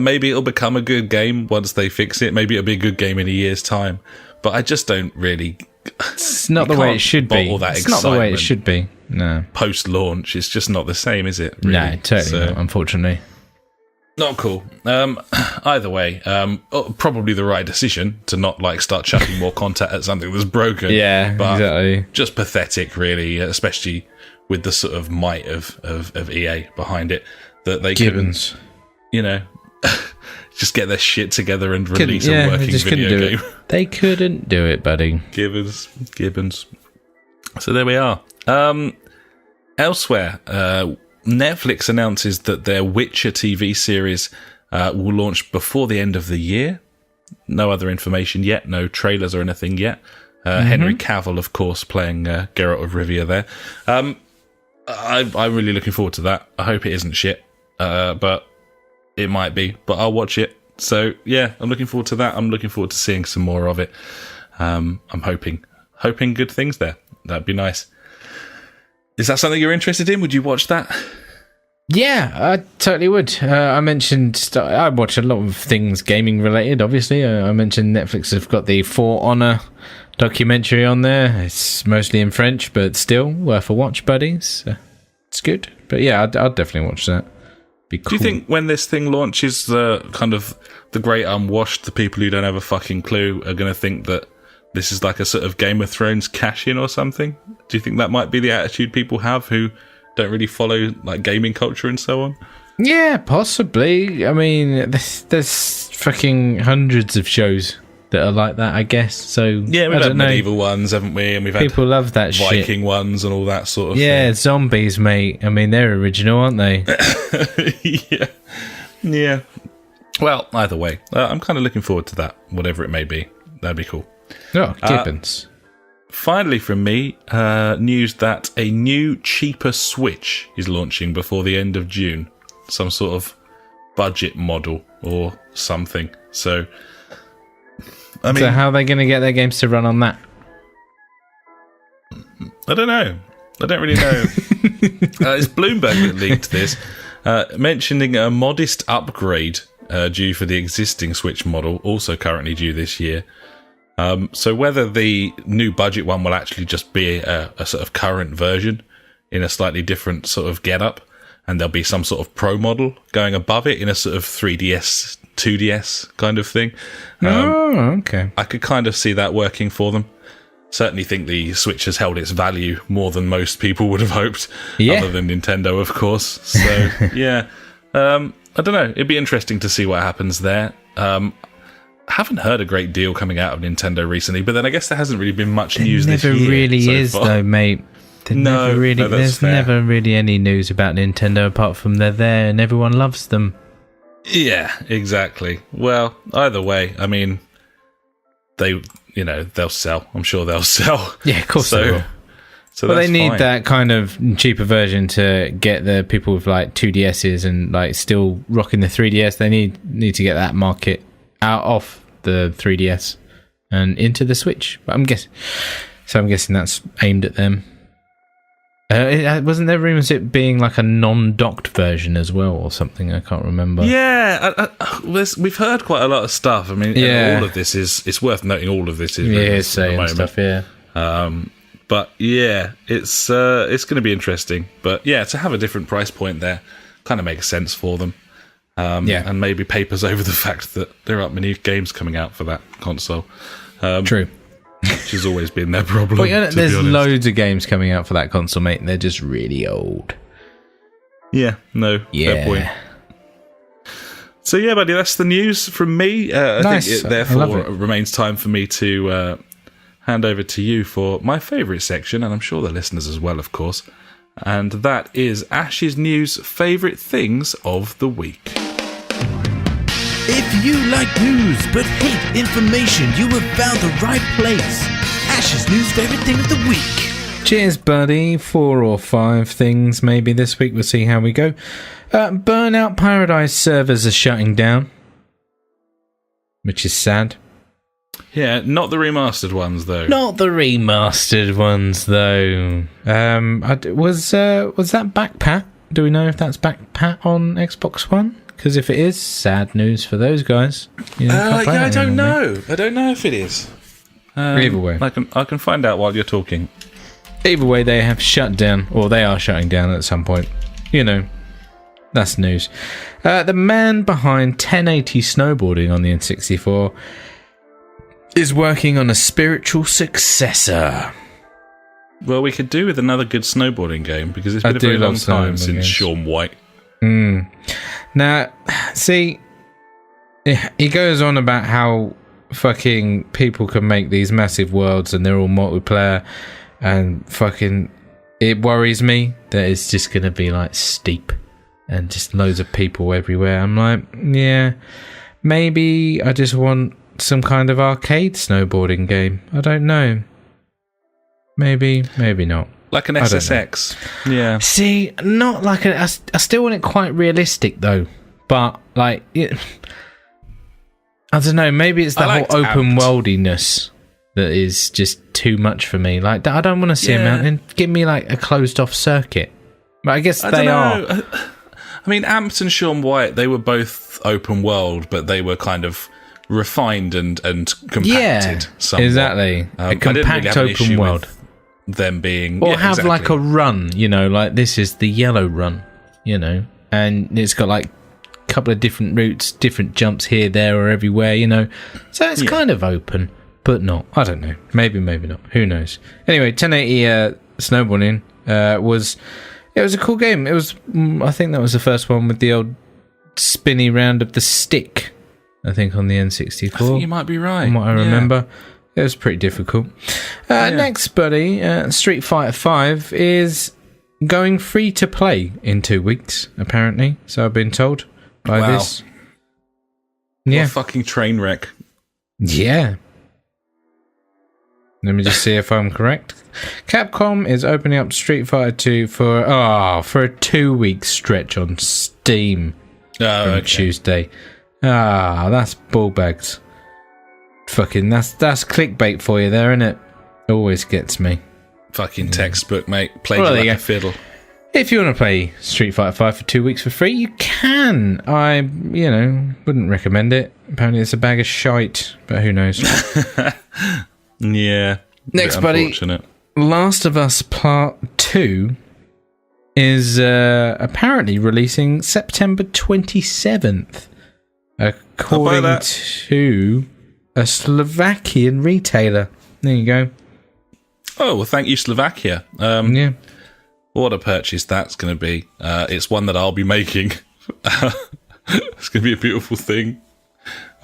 maybe it'll become a good game once they fix it. Maybe it'll be a good game in a year's time. But I just don't really. It's not the way it should be. It's not the way it should be. No. Post-launch, it's just not the same, is it? Really? No, totally not. Unfortunately, not cool. Either way, probably the right decision to not start chucking more content at something that's broken. Yeah, but exactly. Just pathetic, really, especially with the sort of might of EA behind it, that they Gibbons. couldn't, you know, just get their shit together and release a working video game. They couldn't do it, buddy. Gibbons. So there we are. Elsewhere, Netflix announces that their Witcher TV series will launch before the end of the year. No other information yet, no trailers or anything yet. Henry Cavill, of course, playing Geralt of Rivia there. I'm really looking forward to that. I hope it isn't shit, but it might be. But I'll watch it. So yeah, I'm looking forward to that. I'm looking forward to seeing some more of it. I'm hoping good things there. That'd be nice. Is that something you're interested in? Would you watch that? Yeah, I totally would. I mentioned I watch a lot of things gaming related. Obviously, I mentioned Netflix have got the For Honor documentary on there. It's mostly in French, but still worth a watch, buddies. It's good. But yeah, I'd definitely watch that. Be cool. Do you think when this thing launches, the great unwashed, the people who don't have a fucking clue, are going to think that this is like a sort of Game of Thrones cash-in or something? Do you think that might be the attitude people have who don't really follow gaming culture and so on? Yeah, possibly. I mean, there's fucking hundreds of shows that are like that, I guess. So yeah, we've had medieval ones, haven't we? And we've had people love that Viking ones and all that sort of thing. Yeah, zombies, mate. I mean, they're original, aren't they? Yeah. Well, either way, I'm kind of looking forward to that, whatever it may be. That'd be cool. Oh, Gibbons. Finally from me, news that a new, cheaper Switch is launching before the end of June. Some sort of budget model or something. So, I mean... So how are they going to get their games to run on that? I don't know. I don't really know. It's Bloomberg that leaked this, mentioning a modest upgrade due for the existing Switch model, also currently due this year. So whether the new budget one will actually just be a sort of current version in a slightly different sort of get-up, and there'll be some sort of pro model going above it in a sort of 3DS, 2DS kind of thing. Okay. I could kind of see that working for them. certainly think the Switch has held its value more than most people would have hoped, other than Nintendo, of course. So, yeah. I don't know. It'd be interesting to see what happens there. Haven't heard a great deal coming out of Nintendo recently, but then I guess there hasn't really been much news this year. Never really so is, far. though, mate. There's never really any news about Nintendo apart from they're there and everyone loves them. Yeah, exactly. Well, either way, I mean, they'll sell. I'm sure they'll sell. Yeah, of course they will. So they need fine. that kind of cheaper version to get the people with like 2DSs and like still rocking the 3DS. They need to get that market out of the 3DS and into the Switch. But I'm guessing that's aimed at them. Wasn't there rumours it being like a non-docked version as well or something? I can't remember. Yeah, we've heard quite a lot of stuff. I mean, all of this it's worth noting. All of this is saying stuff. Yeah. But yeah, it's going to be interesting. But yeah, to have a different price point there kind of makes sense for them. And maybe papers over the fact that there aren't many games coming out for that console. True. Which has always been their problem. Well, there's loads of games coming out for that console, mate, and they're just really old. Yeah, fair point. So yeah, buddy, that's the news from me. I think it therefore remains time for me to hand over to you for my favourite section, and I'm sure the listeners as well, of course. And that is Ash's News Favourite Things of the Week. If you like news but hate information, you have found the right place. Ash's News Favourite Thing of the Week. Cheers, buddy. 4 or 5 things maybe this week. We'll see how we go. Burnout Paradise servers are shutting down, which is sad. Yeah, not the remastered ones, though. Not the remastered ones, though. Was that backpat? Do we know if that's backpat on Xbox One? Because if it is, sad news for those guys. I don't know. I don't know if it is. Either way. I can find out while you're talking. Either way, they have shut down, or they are shutting down at some point. That's news. The man behind 1080 snowboarding on the N64 is working on a spiritual successor. Well, we could do with another good snowboarding game, because it's been a very long time since Sean White. Now, see, he goes on about how fucking people can make these massive worlds and they're all multiplayer, and fucking it worries me that it's just going to be like steep and just loads of people everywhere. I'm like, yeah, maybe I just want some kind of arcade snowboarding game. I don't know. Maybe not. Like an SSX. Yeah. See, not like I still want it quite realistic though. But like, I don't know. Maybe it's the whole open worldiness that is just too much for me. Like, I don't want to see a mountain. Give me like a closed off circuit. But I guess they are. I mean, Amped and Sean White, they were both open world, but they were kind of refined and compacted. Somewhat. Exactly. A compact open world. Them being, or have exactly. Like a run, like this is the yellow run, and it's got like a couple of different routes, different jumps here, there, or everywhere, so it's kind of open, but not. I don't know. Maybe not. Who knows? Anyway, 1080 snowboarding was a cool game. It was, I think that was the first one with the old spinny round of the stick. I think on the N64. I think you might be right. From what I remember. It was pretty difficult. Next, buddy, Street Fighter 5 is going free to play in 2 weeks, apparently. So I've been told by this. Yeah. What a fucking train wreck. Yeah. Let me just see if I'm correct. Capcom is opening up Street Fighter 2 for a 2-week stretch on Steam from Tuesday. That's ball bags. Fucking, that's clickbait for you there, isn't it? Always gets me. Fucking textbook, mate. Played like a fiddle. If you want to play Street Fighter 5 for 2 weeks for free, you can. I, wouldn't recommend it. Apparently it's a bag of shite, but who knows? Yeah. Next, buddy. Last of Us Part 2 is apparently releasing September 27th. According to a Slovakian retailer. There you go. Oh, well, thank you, Slovakia. Yeah. What a purchase that's going to be. It's one that I'll be making. It's going to be a beautiful thing.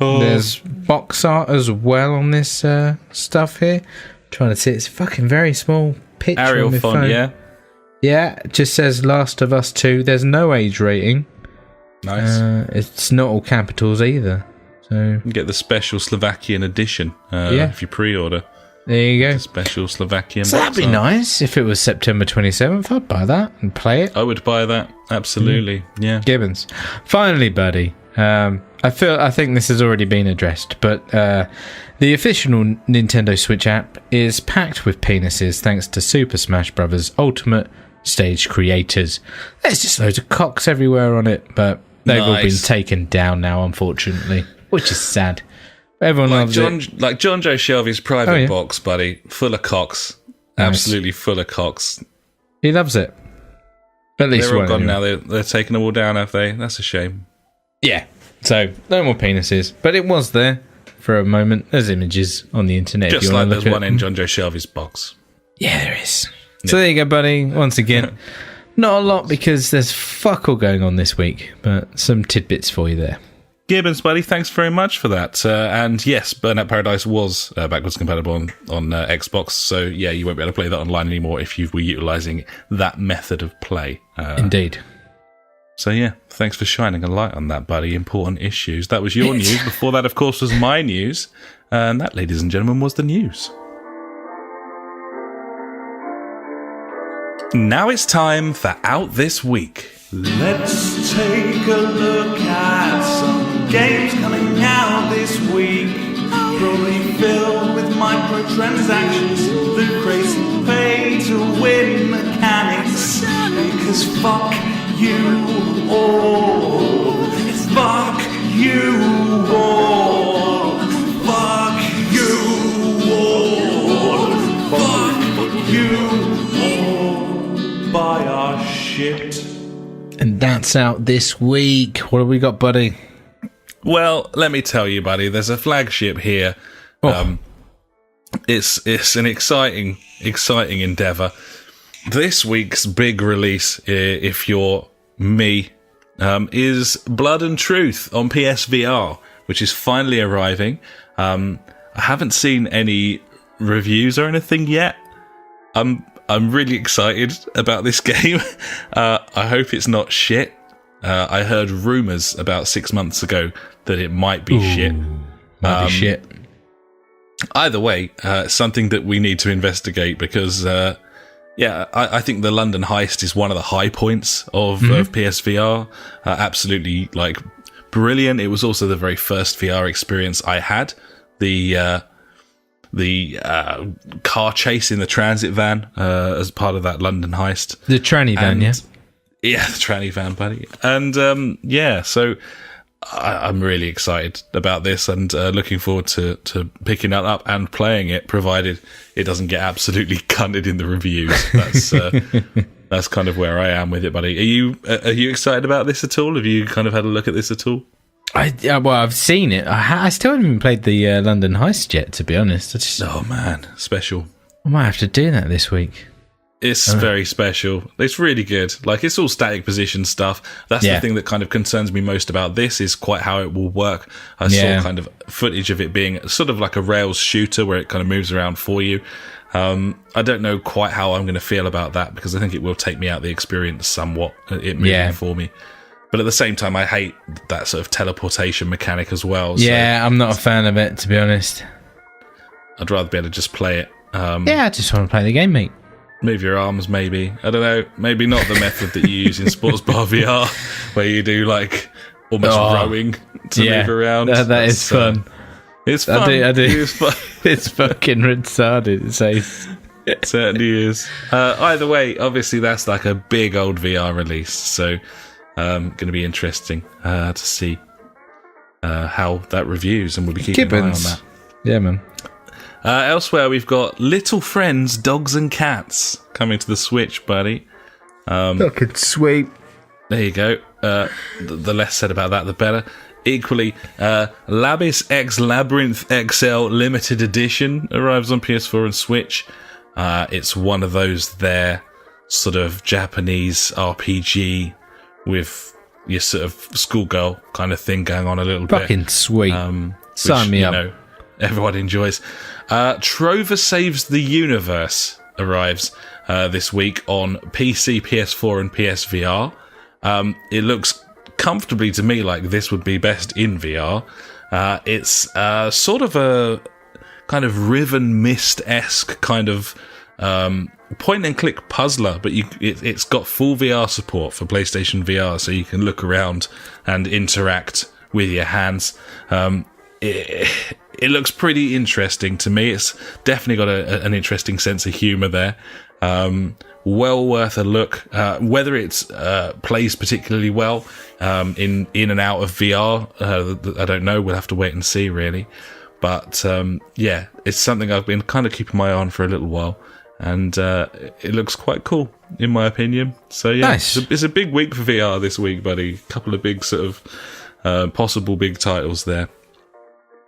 Oh. There's box art as well on this stuff here. Trying to see, it's a fucking very small picture Arial on my font, phone. yeah. Yeah, it just says Last of Us 2. There's no age rating. Nice. It's not all capitals either. So You can get the special Slovakian edition if you pre-order. there you go. The special Slovakian So that'd box be art. nice if it was September 27th. I'd buy that and play it. I would buy that. Absolutely. Yeah. Gibbons. Finally, buddy. I think this has already been addressed, but the official Nintendo Switch app is packed with penises thanks to Super Smash Bros. Ultimate Stage creators. There's just loads of cocks everywhere on it, but they've all been taken down now, unfortunately, which is sad. Everyone loves it. Like John Joe Shelby's private box, buddy, full of cocks. Nice. Absolutely full of cocks. He loves it. At least They're all one gone anyway. now. They're taking them all down, have they? That's a shame. Yeah. So, no more penises. But it was there for a moment. There's images on the internet. Just if you like want to there's look one at in John Joe Shelby's box. Yeah, there is. So there you go, buddy. Once again, not a lot because there's fuck all going on this week, but some tidbits for you there. Gibbons, buddy, thanks very much for that. And yes, Burnout Paradise was backwards compatible on Xbox, so yeah, you won't be able to play that online anymore if you were utilising that method of play. Indeed. So yeah, thanks for shining a light on that, buddy. Important issues. That was your news. Before that, of course, was my news. And that, ladies and gentlemen, was the news. Now it's time for Out This Week. Let's take a look at some games coming out this week. Probably filled with microtransactions, the crazy pay-to-win mechanics. Because fuck you all. Fuck you all. Fuck you all. Fuck you all. Buy our shit. And that's out this week. What have we got, buddy? Well, let me tell you, buddy, there's a flagship here. Oh. It's an exciting endeavour. This week's big release, if you're me, is Blood and Truth on PSVR, which is finally arriving. I haven't seen any reviews or anything yet. I'm really excited about this game. I hope it's not shit. I heard rumours about 6 months ago that it might be shit. Might be shit. Either way, something that we need to investigate because, I think the London Heist is one of the high points of PSVR. Absolutely, like, brilliant. It was also the very first VR experience I had. The car chase in the transit van as part of that London Heist. The tranny van, yeah? Yeah, the tranny van, buddy. And, so I'm really excited about this and looking forward to picking that up and playing it, provided it doesn't get absolutely cunted in the reviews. That's kind of where I am with it, buddy. Are you excited about this at all? Have you kind of had a look at this at all? I've seen it. I still haven't even played the London Heist yet, to be honest. Oh, man. Special. I might have to do that this week. It's very special. It's really good. Like, it's all static position stuff. That's the thing that kind of concerns me most about this, is quite how it will work. I saw kind of footage of it being sort of like a Rails shooter where it kind of moves around for you. I don't know quite how I'm going to feel about that because I think it will take me out the experience somewhat, it moving for me. But at the same time, I hate that sort of teleportation mechanic as well. Yeah, I'm not a fan of it, to be honest. I'd rather be able to just play it. I just want to play the game, mate. Move your arms, maybe. I don't know. Maybe not the method that you use in Sports Bar VR, where you do like almost rowing to move around. That is fun. It's fun. I do. It's fun. It's fucking retarded. It certainly is. Either way, obviously that's like a big old VR release, so going to be interesting to see how that reviews, and we'll be keeping an eye on that. Yeah, man. Elsewhere, we've got Little Friends, Dogs and Cats coming to the Switch, buddy. Fucking sweet. There you go. The less said about that, the better. Equally, Labis X Labyrinth XL Limited Edition arrives on PS4 and Switch. It's one of those there sort of Japanese RPG with your sort of schoolgirl kind of thing going on a little bit. Fucking sweet. Sign me up. Everyone enjoys. Trover Saves the Universe arrives this week on PC, PS4 and PSVR. It looks comfortably to me like this would be best in VR. It's sort of a kind of Riven Mist-esque kind of point-and-click puzzler, but it's got full VR support for PlayStation VR, so you can look around and interact with your hands. It looks pretty interesting to me. It's definitely got an interesting sense of humour there. Well worth a look. Whether it plays particularly well in and out of VR, I don't know. We'll have to wait and see, really. But yeah, it's something I've been kind of keeping my eye on for a little while, and it looks quite cool, in my opinion. So yeah, nice. It's a big week for VR this week, buddy. A couple of big sort of possible big titles there.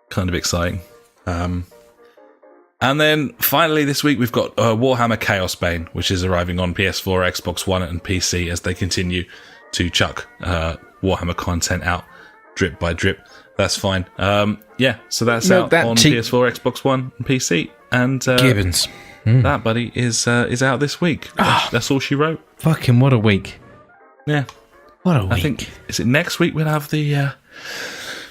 Kind of exciting. And then finally this week we've got Warhammer Chaos Bane, which is arriving on PS4, Xbox One and PC as they continue to chuck Warhammer content out drip by drip. That's fine. Yeah, so that's out on PS4, Xbox One and PC. And Gibbons. That, buddy, is out this week. That's all she wrote. Fucking what a week. Yeah. What a week. I think, is it next week we'll have the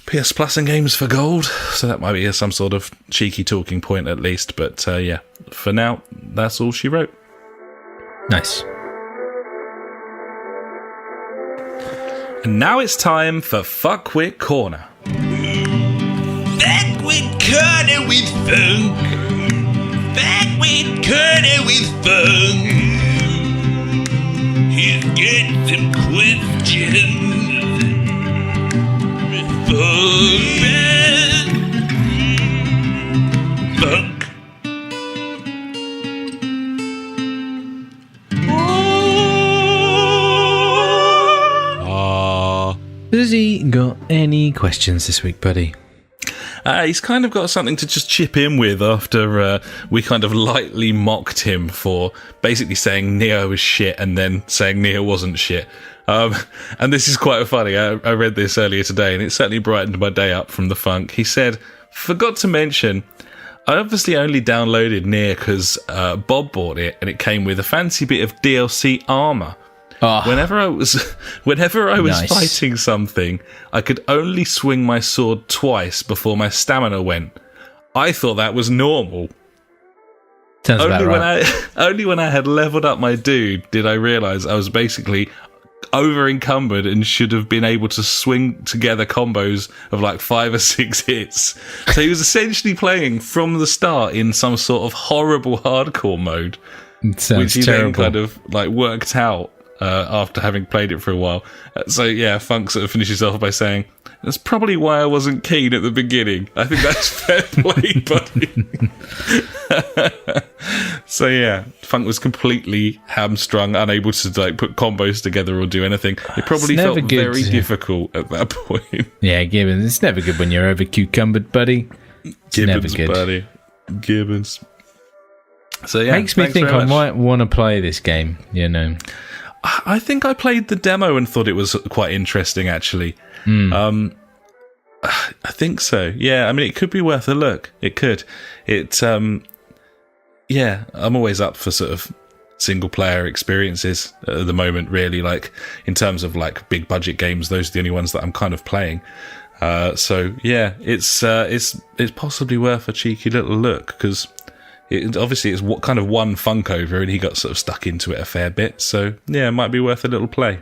PS Plus and Games for Gold? So that might be some sort of cheeky talking point at least. But yeah, for now, that's all she wrote. Nice. And now it's time for Fuckwit Corner. Fuckwit Corner with Funk. Fuckwit Corner with Funk. He's got some questions. Funk. Has he got any questions this week, buddy? He's kind of got something to just chip in with after we kind of lightly mocked him for basically saying Neo was shit and then saying Neo wasn't shit. And this is quite funny. I read this earlier today and it certainly brightened my day up from the funk. He said, forgot to mention, I obviously only downloaded Nier because Bob bought it and it came with a fancy bit of DLC armour. Oh, Whenever I was nice. fighting something, I could only swing my sword twice before my stamina went. I thought that was normal. Sounds about right. Only when I had leveled up my dude did I realise I was basically over encumbered and should have been able to swing together combos of like 5 or 6 hits. So he was essentially playing from the start in some sort of horrible hardcore mode, which he terrible. then kind of like worked out after having played it for a while. So yeah, Funk sort of finishes off by saying, that's probably why I wasn't keen at the beginning. I think that's fair play, buddy. So yeah, Funk was completely hamstrung, unable to like put combos together or do anything. It probably felt very difficult at that point. Yeah, Gibbons, it's never good when you're over cucumbered, buddy. It's Gibbons, never good. buddy. Gibbons. So yeah, makes me think I might want to play this game, you know. I think I played the demo and thought it was quite interesting, actually. I think so. Yeah, I mean, it could be worth a look. It could. Yeah, I'm always up for sort of single-player experiences at the moment, really. Like, in terms of, like, big-budget games, those are the only ones that I'm kind of playing. So, yeah, it's possibly worth a cheeky little look, because obviously it's what kind of one Funk over, and he got sort of stuck into it a fair bit. So, yeah, it might be worth a little play.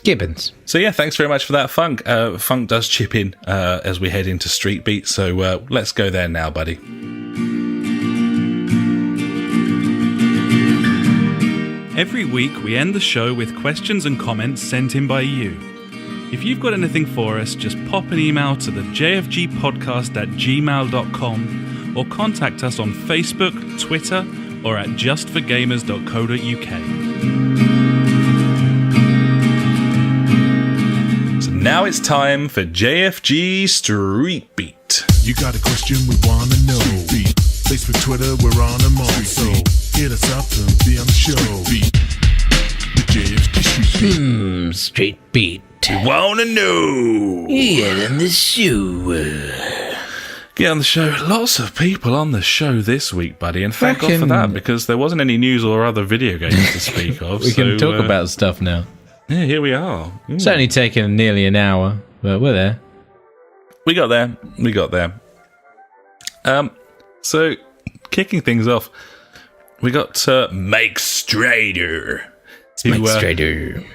Gibbons. So yeah, thanks very much for that, Funk. Funk does chip in as we head into Street Beat, so let's go there now, buddy. Every week we end the show with questions and comments sent in by you. If you've got anything for us, just pop an email to the JfG Podcast at gmail.com or contact us on Facebook, Twitter, or at justforgamers.co.uk. Now it's time for JfG Street Beat. You got a question we wanna know. Facebook, Twitter, we're on them all. So Hit us up and be on the show. The JfG Street Beat. Street beat. Wanna know? Yeah, in the shoe. Get on the show. Lots of people on the show this week, buddy, and thank God for that, because there wasn't any news or other video games to speak of. We can talk about stuff now. Yeah, here we are. It's only taken nearly an hour, but we're there. We got there. So, kicking things off, we got Mike Strader.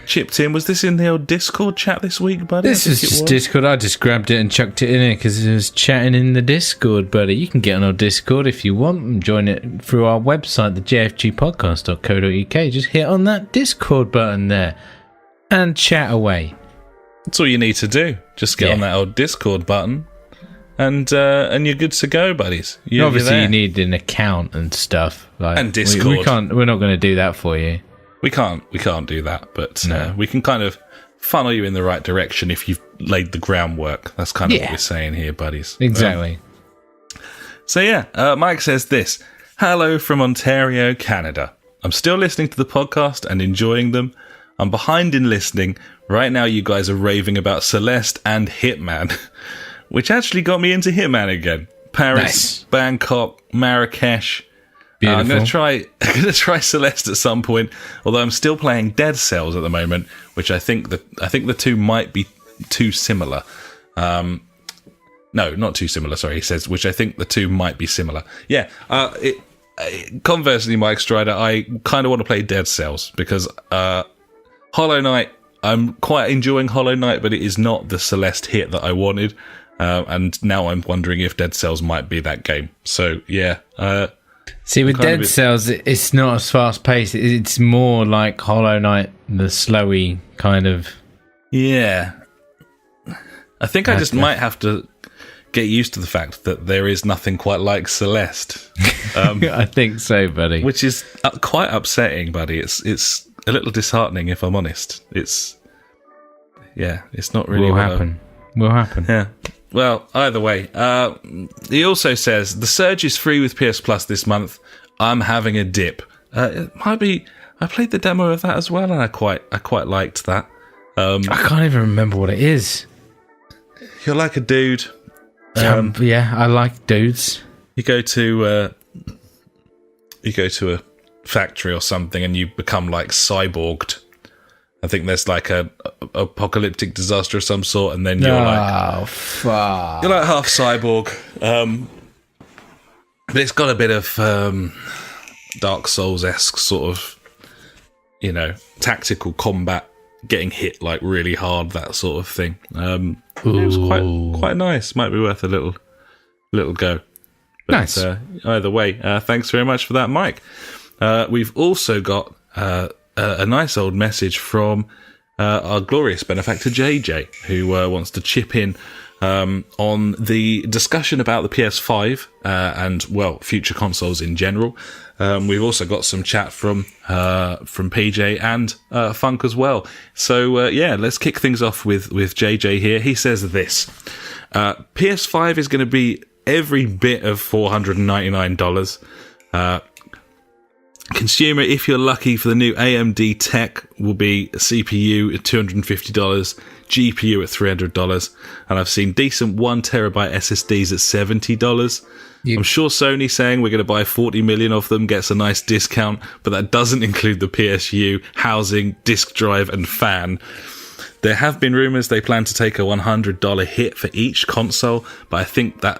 Chipped in. Was this in the old Discord chat this week, buddy? This is just Discord. I just grabbed it and chucked it in here because it was chatting in the Discord, buddy. You can get on our Discord if you want and join it through our website, the jfgpodcast.co.uk. Just hit on that Discord button there and chat away. That's all you need to do. Just get on that old Discord button, and you're good to go, buddies. Obviously, you need an account and stuff, and Discord. We're not going to do that for you. We can't do that, but we can kind of funnel you in the right direction if you've laid the groundwork. That's kind of what we're saying here, buddies. Exactly. Mike says this. Hello from Ontario, Canada. I'm still listening to the podcast and enjoying them. I'm behind in listening. Right now you guys are raving about Celeste and Hitman, which actually got me into Hitman again. Paris, Bangkok, Marrakesh. I'm going to try Celeste at some point, although I'm still playing Dead Cells at the moment, which I think the two might be too similar. No, not too similar, sorry, he says, which I think the two might be similar. Yeah, conversely, Mike Strider, I kind of want to play Dead Cells, because Hollow Knight, I'm quite enjoying Hollow Knight, but it is not the Celeste hit that I wanted, and now I'm wondering if Dead Cells might be that game. So, yeah, see, with Dead Cells, it's not as fast paced. It's more like Hollow Knight, the slowy kind of. Yeah, I think I just might have to get used to the fact that there is nothing quite like Celeste. I think so, buddy. Which is quite upsetting, buddy. It's a little disheartening, if I'm honest. It's not really. Will happen. Yeah. Well, either way, he also says, the Surge is free with PS Plus this month. I'm having a dip. It might be, I played the demo of that as well, and I quite liked that. I can't even remember what it is. You're like a dude. Yeah, I like dudes. You go to a factory or something, and you become like cyborged. I think there's like a apocalyptic disaster of some sort, and then you're you're like half cyborg. But it's got a bit of Dark Souls-esque sort of, tactical combat, getting hit like really hard, that sort of thing. It was quite nice. Might be worth a little go. But, nice. Either way, thanks very much for that, Mike. We've also got a nice old message from our glorious benefactor JJ, who wants to chip in on the discussion about the PS5 and future consoles in general. We've also got some chat from PJ and Funk as well. So let's kick things off with JJ here. He says this: PS5 is going to be every bit of $499. Consumer, if you're lucky, for the new AMD tech will be a CPU at $250, GPU at $300, and I've seen decent 1TB SSDs at $70. I'm sure Sony saying we're going to buy 40 million of them gets a nice discount, but that doesn't include the PSU, housing, disk drive, and fan. There have been rumours they plan to take a $100 hit for each console, but I think that's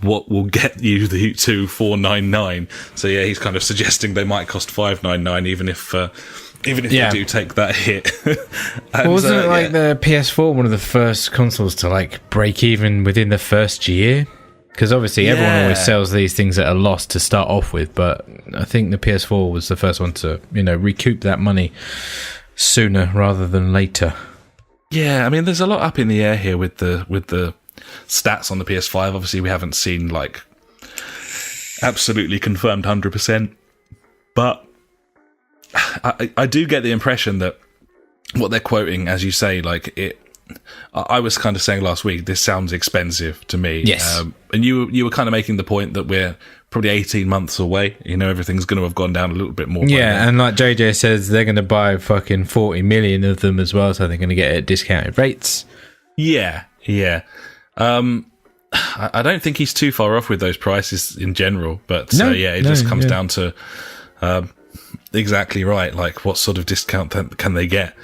what will get you to $499. So yeah, he's kind of suggesting they might cost $599, even if they do take that hit. And, wasn't it the PS4 one of the first consoles to break even within the first year? Because obviously everyone always sells these things at a loss to start off with, but I think the PS4 was the first one to recoup that money sooner rather than later. Yeah, I mean, there's a lot up in the air here with the stats on the PS5. Obviously, we haven't seen absolutely confirmed 100%, but I do get the impression that what they're quoting, as you say, I was kind of saying last week, this sounds expensive to me. Yes. And you were kind of making the point that we're probably 18 months away. Everything's going to have gone down a little bit more. Yeah, and like JJ says, they're going to buy fucking 40 million of them as well, so they're going to get it at discounted rates. Yeah. I don't think he's too far off with those prices in general, but it just comes down to exactly right, like what sort of discount can they get.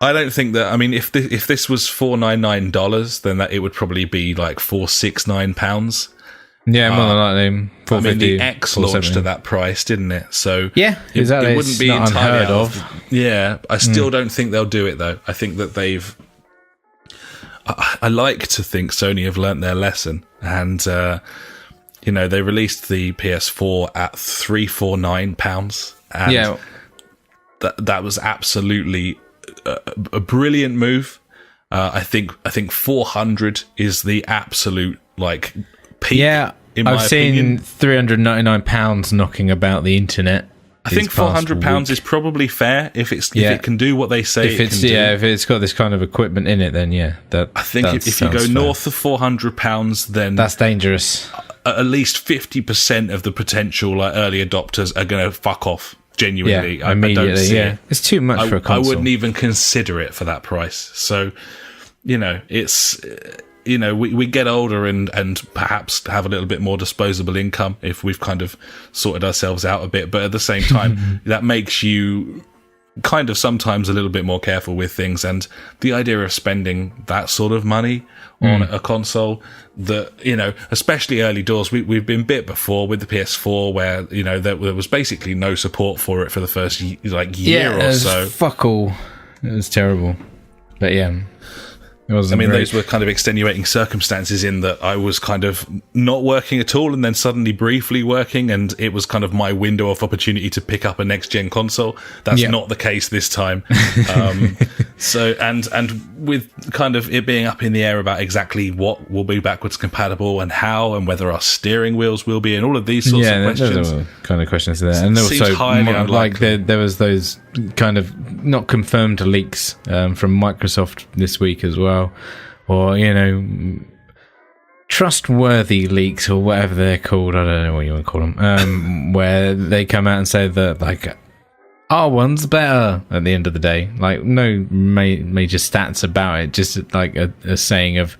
I don't think that. I mean, if this was $499, then that it would probably be like £469. Yeah, more than likely. I mean, the X launched at that price, didn't it? So yeah, exactly. It wouldn't be not entirely unheard of. Yeah, I still don't think they'll do it though. I think that they've. I like to think Sony have learnt their lesson, and they released the PS4 at £349, and that was absolutely a brilliant move. I think 400 is the absolute like peak. Yeah, I've seen £399 knocking about the internet. I think £400 is probably fair if it can do what they say it can do. Yeah, if it's got this kind of equipment in it, then I think if you go north of £400, then that's dangerous. At least 50% of the potential early adopters are going to fuck off. Genuinely, immediately. I don't see it. It's too much for a console. I wouldn't even consider it for that price. So, it's. We get older and perhaps have a little bit more disposable income if we've kind of sorted ourselves out a bit. But at the same time, that makes you kind of sometimes a little bit more careful with things. And the idea of spending that sort of money on a console that, especially early doors, we've been bit before with the PS4 where, there was basically no support for it for the first year or so. Fuck all. It was terrible. But yeah. Those were kind of extenuating circumstances in that I was kind of not working at all and then suddenly briefly working, and it was kind of my window of opportunity to pick up a next-gen console. That's not the case this time. And with kind of it being up in the air about exactly what will be backwards compatible and how and whether our steering wheels will be and all of these sorts of questions. Those are kind of questions there. And also, like there was those kind of not confirmed leaks from Microsoft this week as well. Or, trustworthy leaks or whatever they're called. I don't know what you want to call them. Where they come out and say that, like, our one's better at the end of the day. Like, no major stats about it. Just like a saying of,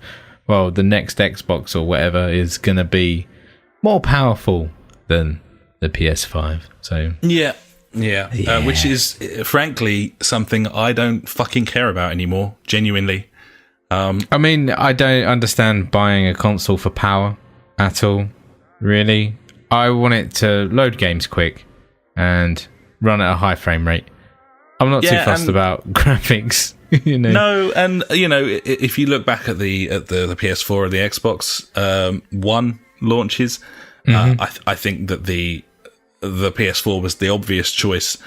well, the next Xbox or whatever is going to be more powerful than the PS5. So Yeah. Which is, frankly, something I don't fucking care about anymore. Genuinely. I mean, I don't understand buying a console for power at all, really. I want it to load games quick and run at a high frame rate. I'm not too fussed about graphics, No, and, if you look back at the PS4 or the Xbox One launches, I think that the PS4 was the obvious choice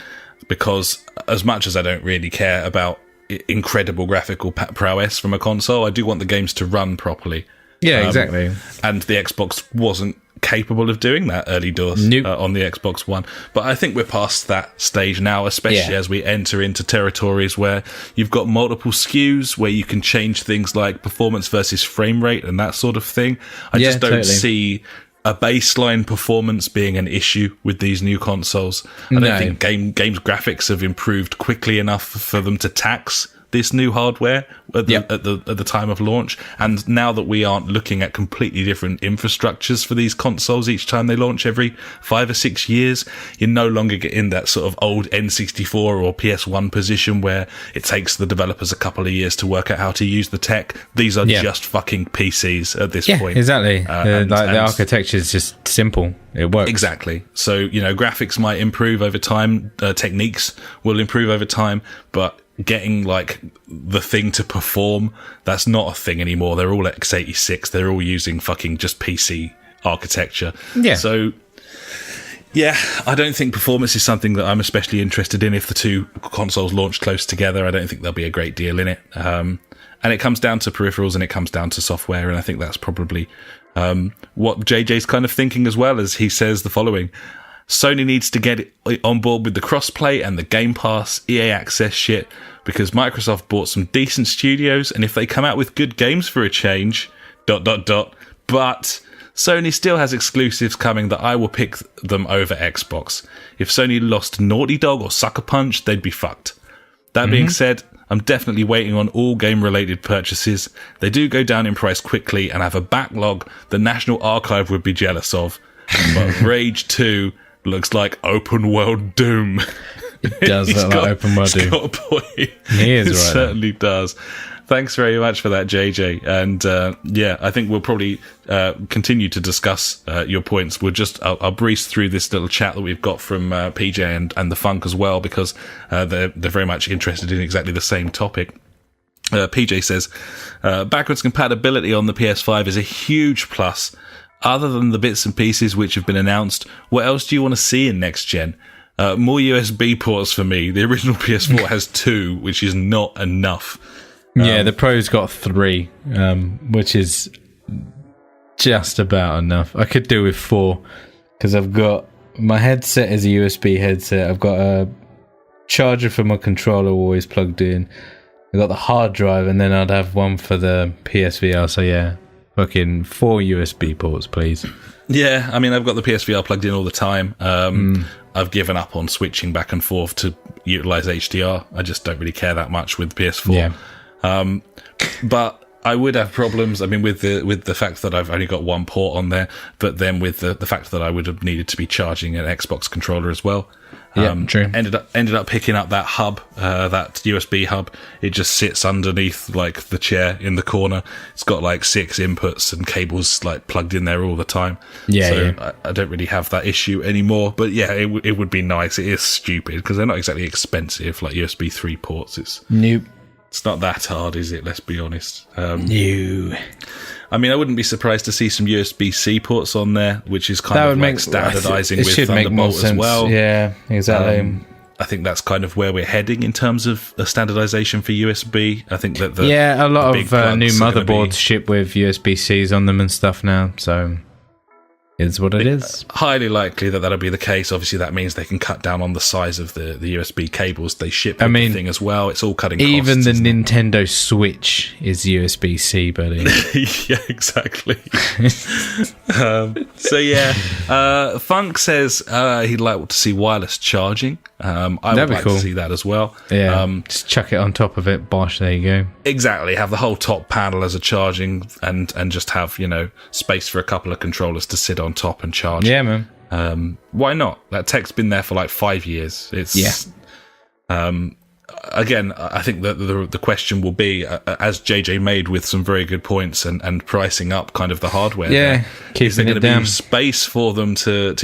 because as much as I don't really care about incredible graphical prowess from a console, I do want the games to run properly. Yeah, exactly. And the Xbox wasn't capable of doing that early doors on the Xbox One. But I think we're past that stage now, especially as we enter into territories where you've got multiple SKUs, where you can change things like performance versus frame rate and that sort of thing. I just don't see a baseline performance being an issue with these new consoles. I don't think games graphics have improved quickly enough for them to tax this new hardware at the time of launch. And now that we aren't looking at completely different infrastructures for these consoles each time they launch every 5 or 6 years, you're no longer getting that sort of old N64 or PS1 position where it takes the developers a couple of years to work out how to use the tech. These are just fucking PCs at this point. Exactly. The architecture is just simple. It works. Exactly. So, graphics might improve over time, techniques will improve over time, but getting like the thing to perform, that's not a thing anymore. They're all x86. They're all using fucking just PC architecture. Yeah. So I don't think performance is something that I'm especially interested in. If the two consoles launch close together, I don't think there'll be a great deal in it. And it comes down to peripherals and it comes down to software. And I think that's probably what JJ's kind of thinking as well, as he says the following: Sony needs to get on board with the crossplay and the Game Pass, EA Access shit, because Microsoft bought some decent studios, and if they come out with good games for a change, but Sony still has exclusives coming that I will pick them over Xbox. If Sony lost Naughty Dog or Sucker Punch, they'd be fucked. That being said, I'm definitely waiting on all game-related purchases. They do go down in price quickly and have a backlog the National Archive would be jealous of. But Rage 2 looks like open-world Doom. It does look like open world Doom. He's got a point. He is, It right? certainly does. Thanks very much for that, JJ. And I think we'll probably continue to discuss your points. I'll breeze through this little chat that we've got from PJ and the Funk as well, because they're very much interested in exactly the same topic. PJ says, backwards compatibility on the PS5 is a huge plus. Other than the bits and pieces which have been announced, what else do you want to see in next gen? More USB ports for me. The original PS4 has 2, which is not enough. Yeah, the Pro's got 3, which is just about enough. I could do with 4, because I've got my headset is a USB headset. I've got a charger for my controller always plugged in. I've got the hard drive, and then I'd have one for the PSVR. So yeah, fucking 4 USB ports, please. Yeah, I mean, I've got the PSVR plugged in all the time. I've given up on switching back and forth to utilize HDR. I just don't really care that much with the PS4. Yeah. But I would have problems. I mean, with the fact that I've only got one port on there, but then with the fact that I would have needed to be charging an Xbox controller as well. Yeah, true. Ended up picking up that hub, that USB hub. It just sits underneath like the chair in the corner. It's got like 6 inputs and cables like plugged in there all the time. Yeah, so yeah. I don't really have that issue anymore. But yeah, it would be nice. It is stupid because they're not exactly expensive like USB 3 ports. Nope. It's not that hard, is it? Let's be honest. No. I mean, I wouldn't be surprised to see some USB-C ports on there, which is kind of like standardizing with Thunderbolt as well. Yeah, exactly. I think that's kind of where we're heading in terms of a standardization for USB. I think that a lot big of new plugs are gonna motherboards ship with USB-Cs on them and stuff now, so it's what it is. Highly likely that that'll be the case. Obviously, that means they can cut down on the size of the USB cables they ship with the thing as well. It's all cutting costs. Even the Nintendo Switch is USB-C, buddy. Yeah, exactly. Funk says he'd like to see wireless charging. I would like to see that as well. Yeah, just chuck it on top of it. Bosh, there you go. Exactly. Have the whole top panel as a charging and just have, space for a couple of controllers to sit on top and charge. Yeah, man. Why not? That tech's been there for like 5 years. Again, I think that the question will be, as JJ made with some very good points and pricing up kind of the hardware. Yeah, is there going to down. be space for them to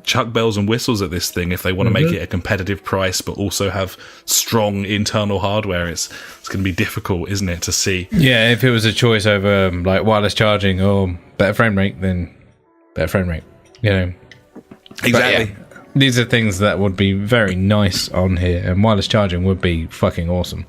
chuck bells and whistles at this thing if they want to make it a competitive price, but also have strong internal hardware? It's going to be difficult, isn't it, to see? Yeah, if it was a choice over like wireless charging or better frame rate, then better frame rate. Exactly. These are things that would be very nice on here, and wireless charging would be fucking awesome.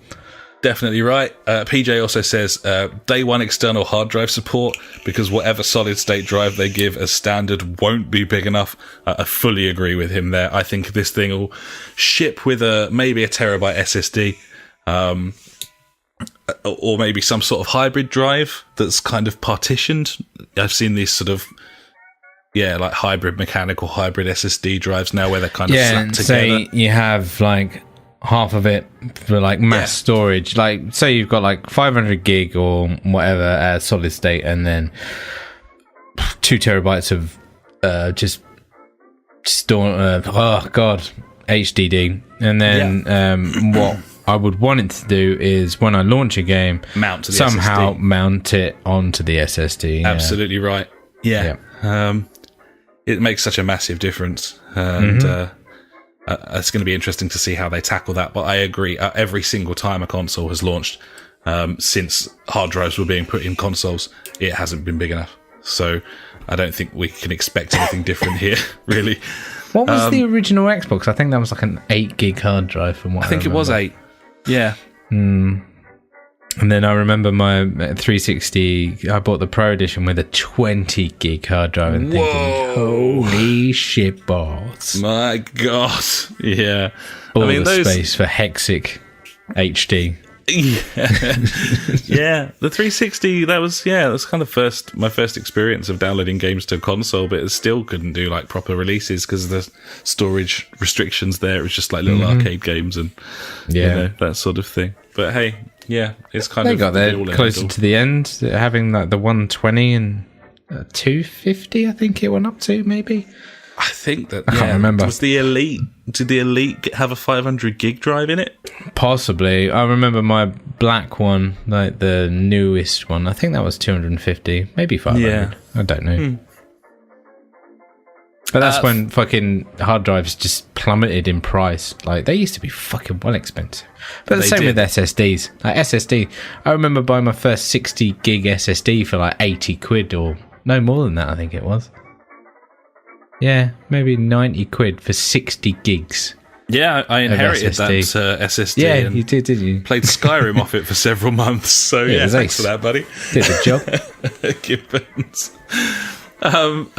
Definitely right. PJ also says day one external hard drive support, because whatever solid state drive they give as standard won't be big enough. I fully agree with him there. I think this thing will ship with maybe a terabyte SSD, or maybe some sort of hybrid drive that's kind of partitioned. I've seen these sort of like hybrid mechanical hybrid SSD drives now where they're kind of slapped together. Say you have like half of it for like mass storage. Like say you've got like 500 gig or whatever solid state, and then 2 terabytes of just store. HDD, and then what I would want it to do is when I launch a game, mount to the somehow SSD. Mount it onto the SSD. Absolutely right. Yeah. It makes such a massive difference, and it's going to be interesting to see how they tackle that. But I agree, every single time a console has launched, since hard drives were being put in consoles, it hasn't been big enough. So I don't think we can expect anything different here, really. What was the original Xbox? I think that was like an 8 gig hard drive from what I think it was 8. Yeah. And then I remember my 360, I bought the Pro Edition with a 20 gig hard drive and thinking, holy shit balls. My God. Yeah. All the space for Hexic HD. Yeah. The 360, that was kind of my first experience of downloading games to a console, but it still couldn't do like proper releases because of the storage restrictions there. It was just like little arcade games and that sort of thing. But hey, it's kind of... They got there closer to the end, having like the 120 and 250, I think it went up to, maybe. I think that... I can't remember. Was the Elite... Did the Elite have a 500 gig drive in it? Possibly. I remember my black one, like the newest one. I think that was 250, maybe 500. Yeah. I don't know. But that's when fucking hard drives just plummeted in price. Like, they used to be fucking well expensive. But the same with SSDs. Like SSD, I remember buying my first 60 gig SSD for like 80 quid or no more than that, I think it was. Yeah, maybe 90 quid for 60 gigs. Yeah, I inherited that SSD. Yeah, and you did you? Played Skyrim off it for several months. So thanks for that, buddy. Did the job. Gibbons.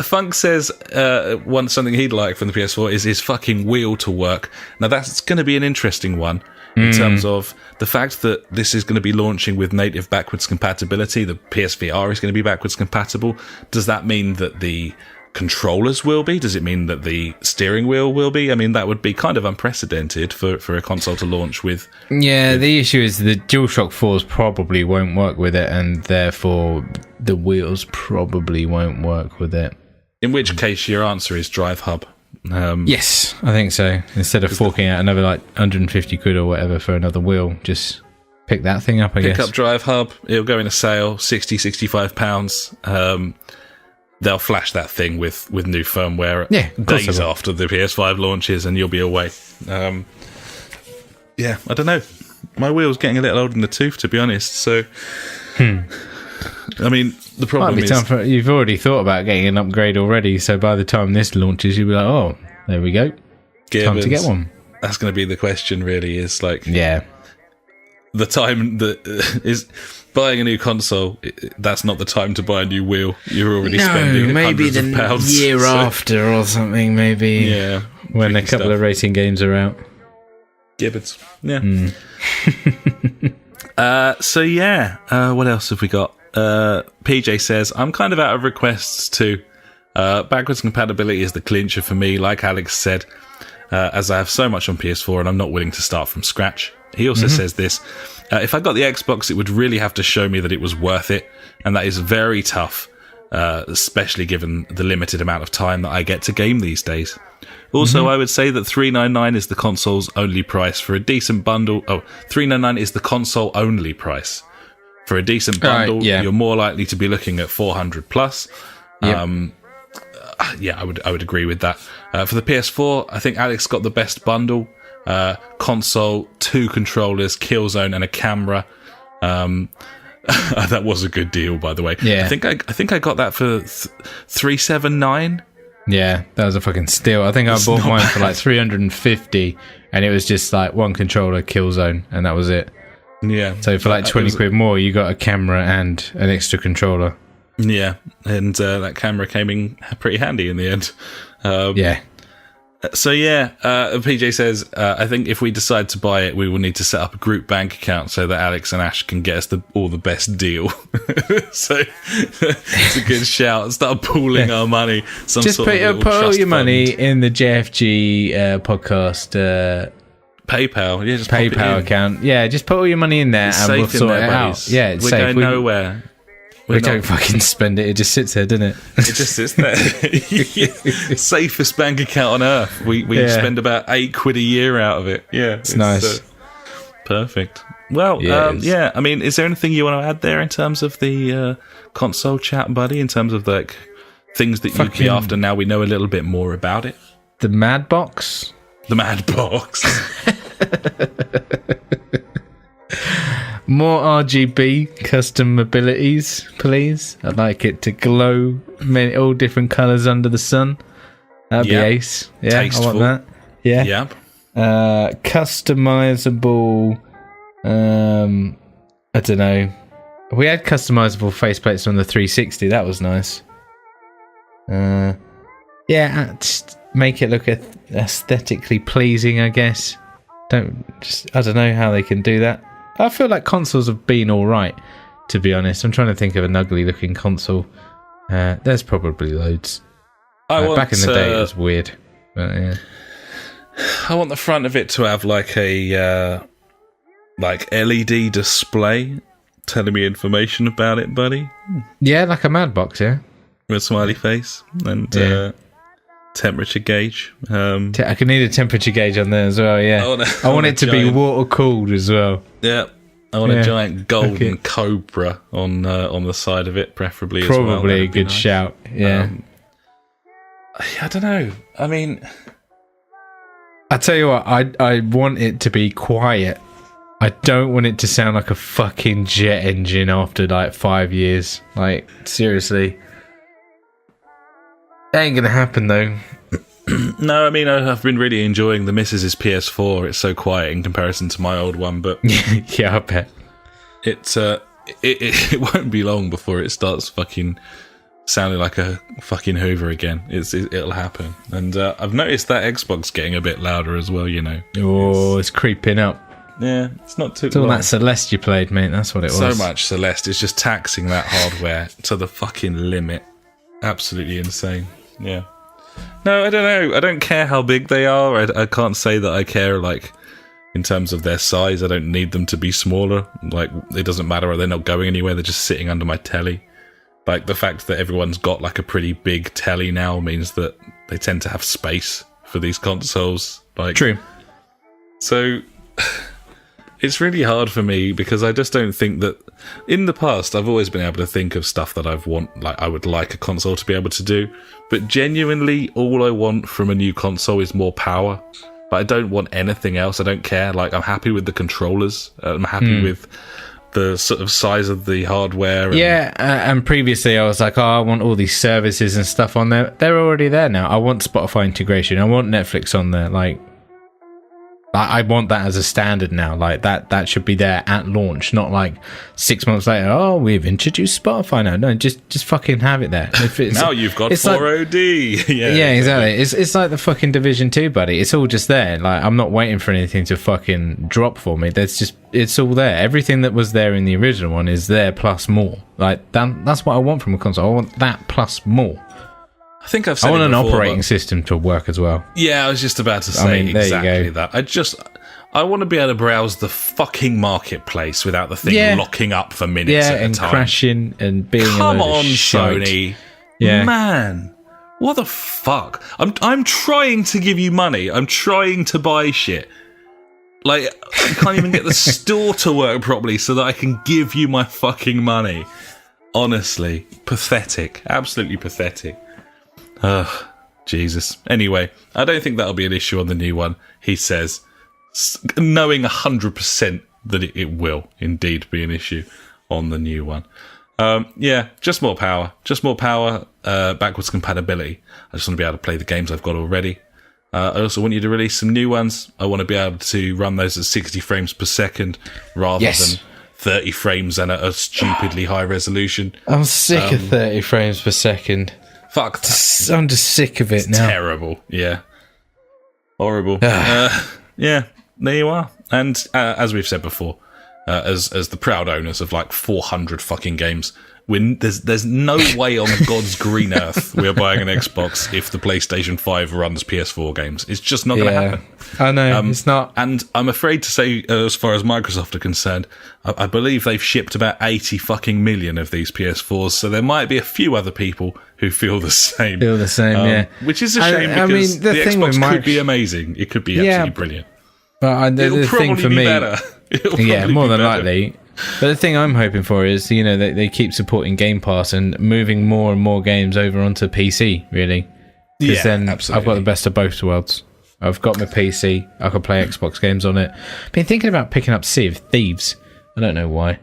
Funk says something he'd like from the PS4 is his fucking wheel to work. Now that's going to be an interesting one in terms of the fact that this is going to be launching with native backwards compatibility. The PSVR is going to be backwards compatible. Does that mean that the controllers will be? Does it mean that the steering wheel will be? I mean, that would be kind of unprecedented for a console to launch with. Yeah, the issue is the DualShock 4s probably won't work with it, and therefore the wheels probably won't work with it. In which case, your answer is Drive Hub. Yes, I think so. Instead of forking out another like 150 quid or whatever for another wheel, just pick that thing up, I guess. Pick up Drive Hub. It'll go in a sale, £60-65. They'll flash that thing with new firmware days after the PS5 launches, and you'll be away. I don't know. My wheel's getting a little old in the tooth, to be honest. So, I mean, the problem is you've already thought about getting an upgrade already. So by the time this launches, you'll be like, "Oh, there we go, time to get one." That's going to be the question, really. Is like, the time that is buying a new console. That's not the time to buy a new wheel. You're already spending maybe hundreds of pounds. The year after or something. Maybe when a couple of racing games are out. Gibbons. Yeah. What else have we got? PJ says, I'm kind of out of requests too. Backwards compatibility is the clincher for me, like Alex said, as I have so much on PS4 and I'm not willing to start from scratch. He also says this, if I got the Xbox, it would really have to show me that it was worth it, and that is very tough, especially given the limited amount of time that I get to game these days. Also, I would say that $399 is the console's only price for a decent bundle. Oh, $399 is the console only price. For a decent bundle, you're more likely to be looking at $400 plus. Yep. I would agree with that. For the PS4, I think Alex got the best bundle. Console, 2 controllers, Killzone, and a camera. That was a good deal, by the way. Yeah. I think I got that for $379. Yeah, that was a fucking steal. I think I bought mine for like $350, and it was just like one controller, Killzone, and that was it. Yeah. So for like 20 quid more, you got a camera and an extra controller. Yeah, and that camera came in pretty handy in the end. So PJ says, I think if we decide to buy it, we will need to set up a group bank account so that Alex and Ash can get us all the best deal. So it's a good shout. Start pooling our money. Just put all your money in the JfG podcast PayPal. Yeah, just PayPal account. Yeah, just put all your money in there and we'll sort it out. Yeah, it's safe. We're going nowhere. We don't fucking spend it. It just sits there, doesn't it? It just sits there. Safest bank account on earth. We spend about £8 a year out of it. Yeah, it's nice. Perfect. Well, I mean, is there anything you want to add there in terms of the console chat, buddy? In terms of like things that you'd be after now we know a little bit more about it? The Mad Box. The Mad Box. More RGB custom abilities, please. I'd like it to glow all different colours under the sun. That'd be ace. Yeah, tasteful. I want that. Yeah. Yep. Customizable. I don't know. We had customizable faceplates on the 360. That was nice. Just make it look aesthetically pleasing, I guess. I don't know how they can do that. I feel like consoles have been all right, to be honest. I'm trying to think of an ugly-looking console. There's probably loads. Back in the day, it was weird. But, yeah. I want the front of it to have like a LED display telling me information about it, buddy. Yeah, like a mad box, yeah. With a smiley face and temperature gauge. I could need a temperature gauge on there as well, yeah. I want it to be water cooled as well. Yeah. I want a giant golden cobra on the side of it, preferably as well. Probably a good shout, yeah. I don't know. I mean, I tell you what, I want it to be quiet. I don't want it to sound like a fucking jet engine after like 5 years. Like, seriously. It ain't gonna happen though. No, I mean, I've been really enjoying the Missus's PS4. It's so quiet in comparison to my old one, but yeah, I bet. It won't be long before it starts fucking sounding like a fucking Hoover again. It'll happen. And I've noticed that Xbox getting a bit louder as well, you know. Oh, it's creeping up. Yeah, it's not too It's all that Celeste you played, mate. That's what it was. So much Celeste. It's just taxing that hardware to the fucking limit. Absolutely insane. Yeah. No, I don't know. I don't care how big they are. I can't say that I care, like, in terms of their size. I don't need them to be smaller. Like, it doesn't matter. They're not going anywhere. They're just sitting under my telly. Like, the fact that everyone's got, like, a pretty big telly now means that they tend to have space for these consoles. Like, true. So, it's really hard for me because I just don't think that... In the past, I've always been able to think of stuff that I would like a console to be able to do. But genuinely, all I want from a new console is more power. But I don't want anything else. I don't care. Like, I'm happy with the controllers. I'm happy with the sort of size of the hardware. And previously I was like, I want all these services and stuff on there. They're already there now. I want Spotify integration. I want Netflix on there. Like, I want that as a standard now. Like, that should be there at launch, not like 6 months later. Oh, we've introduced Spotify now. No, just fucking have it there. If it's, now you've got 4OD. Like, yeah, exactly. It's like the fucking Division 2, buddy. It's all just there. Like, I'm not waiting for anything to fucking drop for me. It's all there. Everything that was there in the original one is there plus more. Like, that's what I want from a console. I want that plus more. I think I've said I want an operating system to work as well. Yeah, I was just about to say exactly that. I want to be able to browse the fucking marketplace without the thing locking up for minutes at a time. Crashing and being Come on, Sony. Yeah. Man, what the fuck? I'm trying to give you money. I'm trying to buy shit. Like, I can't even get the store to work properly so that I can give you my fucking money. Honestly, pathetic. Absolutely pathetic. Ugh, Jesus. Anyway, I don't think that'll be an issue on the new one, he says, knowing 100% that it will indeed be an issue on the new one. Yeah, just more power. Just more power, backwards compatibility. I just want to be able to play the games I've got already. I also want you to release some new ones. I want to be able to run those at 60 frames per second rather than 30 frames and at a stupidly high resolution. I'm sick of 30 frames per second. Fuck that. I'm just sick of it now. Terrible. Yeah. Horrible. Yeah, there you are. And as we've said before, as the proud owners of like 400 fucking games, there's no way on God's green earth we're buying an Xbox if the PlayStation 5 runs PS4 games. It's just not going to happen. I know, it's not. And I'm afraid to say, as far as Microsoft are concerned, I believe they've shipped about 80 fucking million of these PS4s, so there might be a few other people who feel the same. Yeah. Which is a shame because the Xbox could be amazing. It could be absolutely brilliant. But it'll probably for be me, better. Yeah, more than likely. But the thing I'm hoping for is, you know, they keep supporting Game Pass and moving more and more games over onto PC, really. Because then absolutely. I've got the best of both worlds. I've got my PC, I can play Xbox games on it. Been thinking about picking up Sea of Thieves. I don't know why.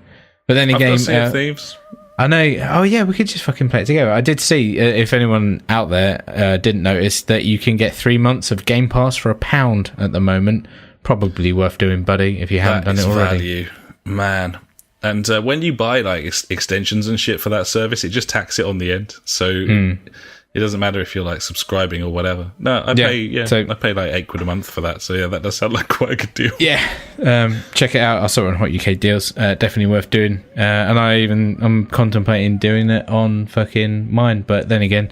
But then again... Sea of Thieves? I know. Oh, yeah, we could just fucking play it together. I did see, if anyone out there didn't notice, that you can get 3 months of Game Pass for £1 at the moment. Probably worth doing, buddy, if you haven't done it already. Value. Man. And when you buy like extensions and shit for that service, it just tacks it on the end. So It doesn't matter if you're like subscribing or whatever. No, I pay like £8 a month for that. So yeah, that does sound like quite a good deal. Yeah, check it out. I saw it on Hot UK Deals. Definitely worth doing. And I'm contemplating doing it on fucking mine. But then again,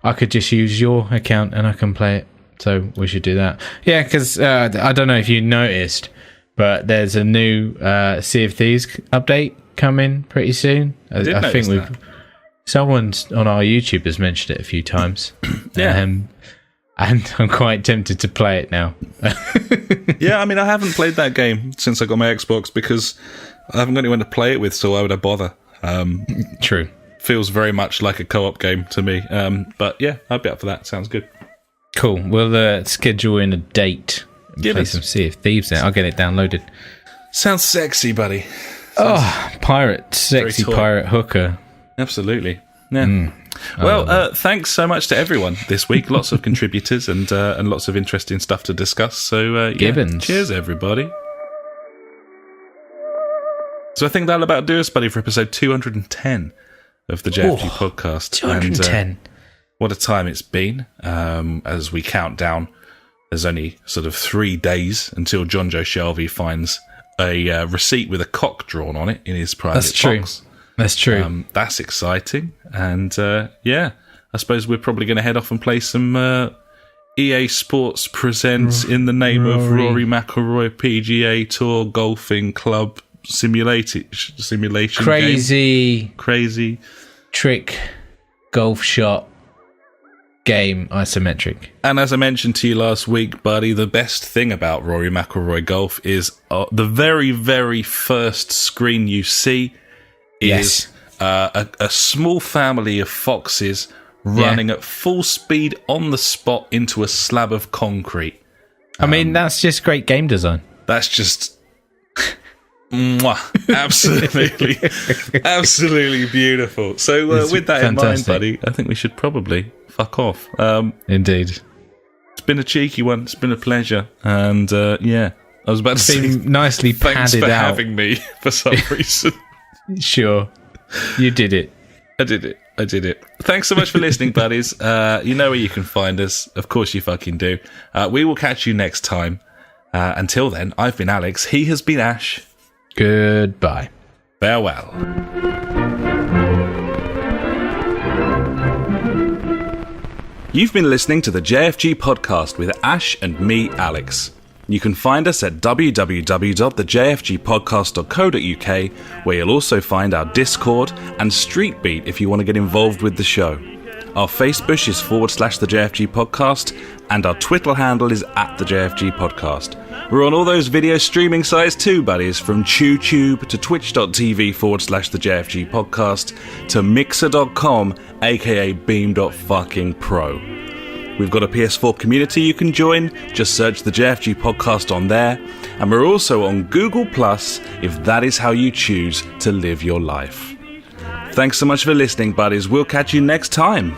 I could just use your account and I can play it. So we should do that. Yeah, because I don't know if you noticed, but there's a new Sea of Thieves update coming pretty soon. I think we've. Someone on our YouTube has mentioned it a few times. Yeah. And I'm quite tempted to play it now. Yeah, I mean, I haven't played that game since I got my Xbox because I haven't got anyone to play it with, so why would I bother? True. Feels very much like a co-op game to me. But yeah, I'd be up for that. Sounds good. Cool. We'll schedule in a date and play some Sea of Thieves now. I'll get it downloaded. Sounds sexy, buddy. Sexy pirate hooker. Absolutely. Yeah. Well, thanks so much to everyone this week. Lots of contributors and lots of interesting stuff to discuss. So, Gibbons. Cheers, everybody. So I think that'll about do us, buddy, for episode 210 of the JfG podcast. 210. And, what a time it's been. As we count down, there's only sort of 3 days until John Joe Shelby finds a receipt with a cock drawn on it in his private box. That's true. That's exciting. And I suppose we're probably going to head off and play some EA Sports Presents in the name of Rory McIlroy PGA Tour Golfing Club simulation game. Crazy trick golf shot game isometric. And as I mentioned to you last week, buddy, the best thing about Rory McIlroy Golf is the very, very first screen you see is a small family of foxes running at full speed on the spot into a slab of concrete. I mean, that's just great game design. That's just absolutely beautiful. So with that in mind, buddy, I think we should probably fuck off. Indeed. It's been a cheeky one. It's been a pleasure. And I was about to say nicely thanks padded for out. having me for some reason. Sure. You did it. I did it. Thanks so much for listening, buddies. You know where you can find us. Of course you fucking do. We will catch you next time. Until then, I've been Alex. He has been Ash. Goodbye. Farewell. You've been listening to the JfG Podcast with Ash and me, Alex. You can find us at www.thejfgpodcast.co.uk, where you'll also find our Discord and Street Beat if you want to get involved with the show. Our Facebook is /the JfG Podcast, and our Twitter handle is @the JfG Podcast. We're on all those video streaming sites too, buddies, from TubeTube to twitch.tv /the JfG Podcast to mixer.com, aka beam.fucking-pro. We've got a PS4 community you can join. Just search the JfG Podcast on there. And we're also on Google Plus if that is how you choose to live your life. Thanks so much for listening, buddies. We'll catch you next time.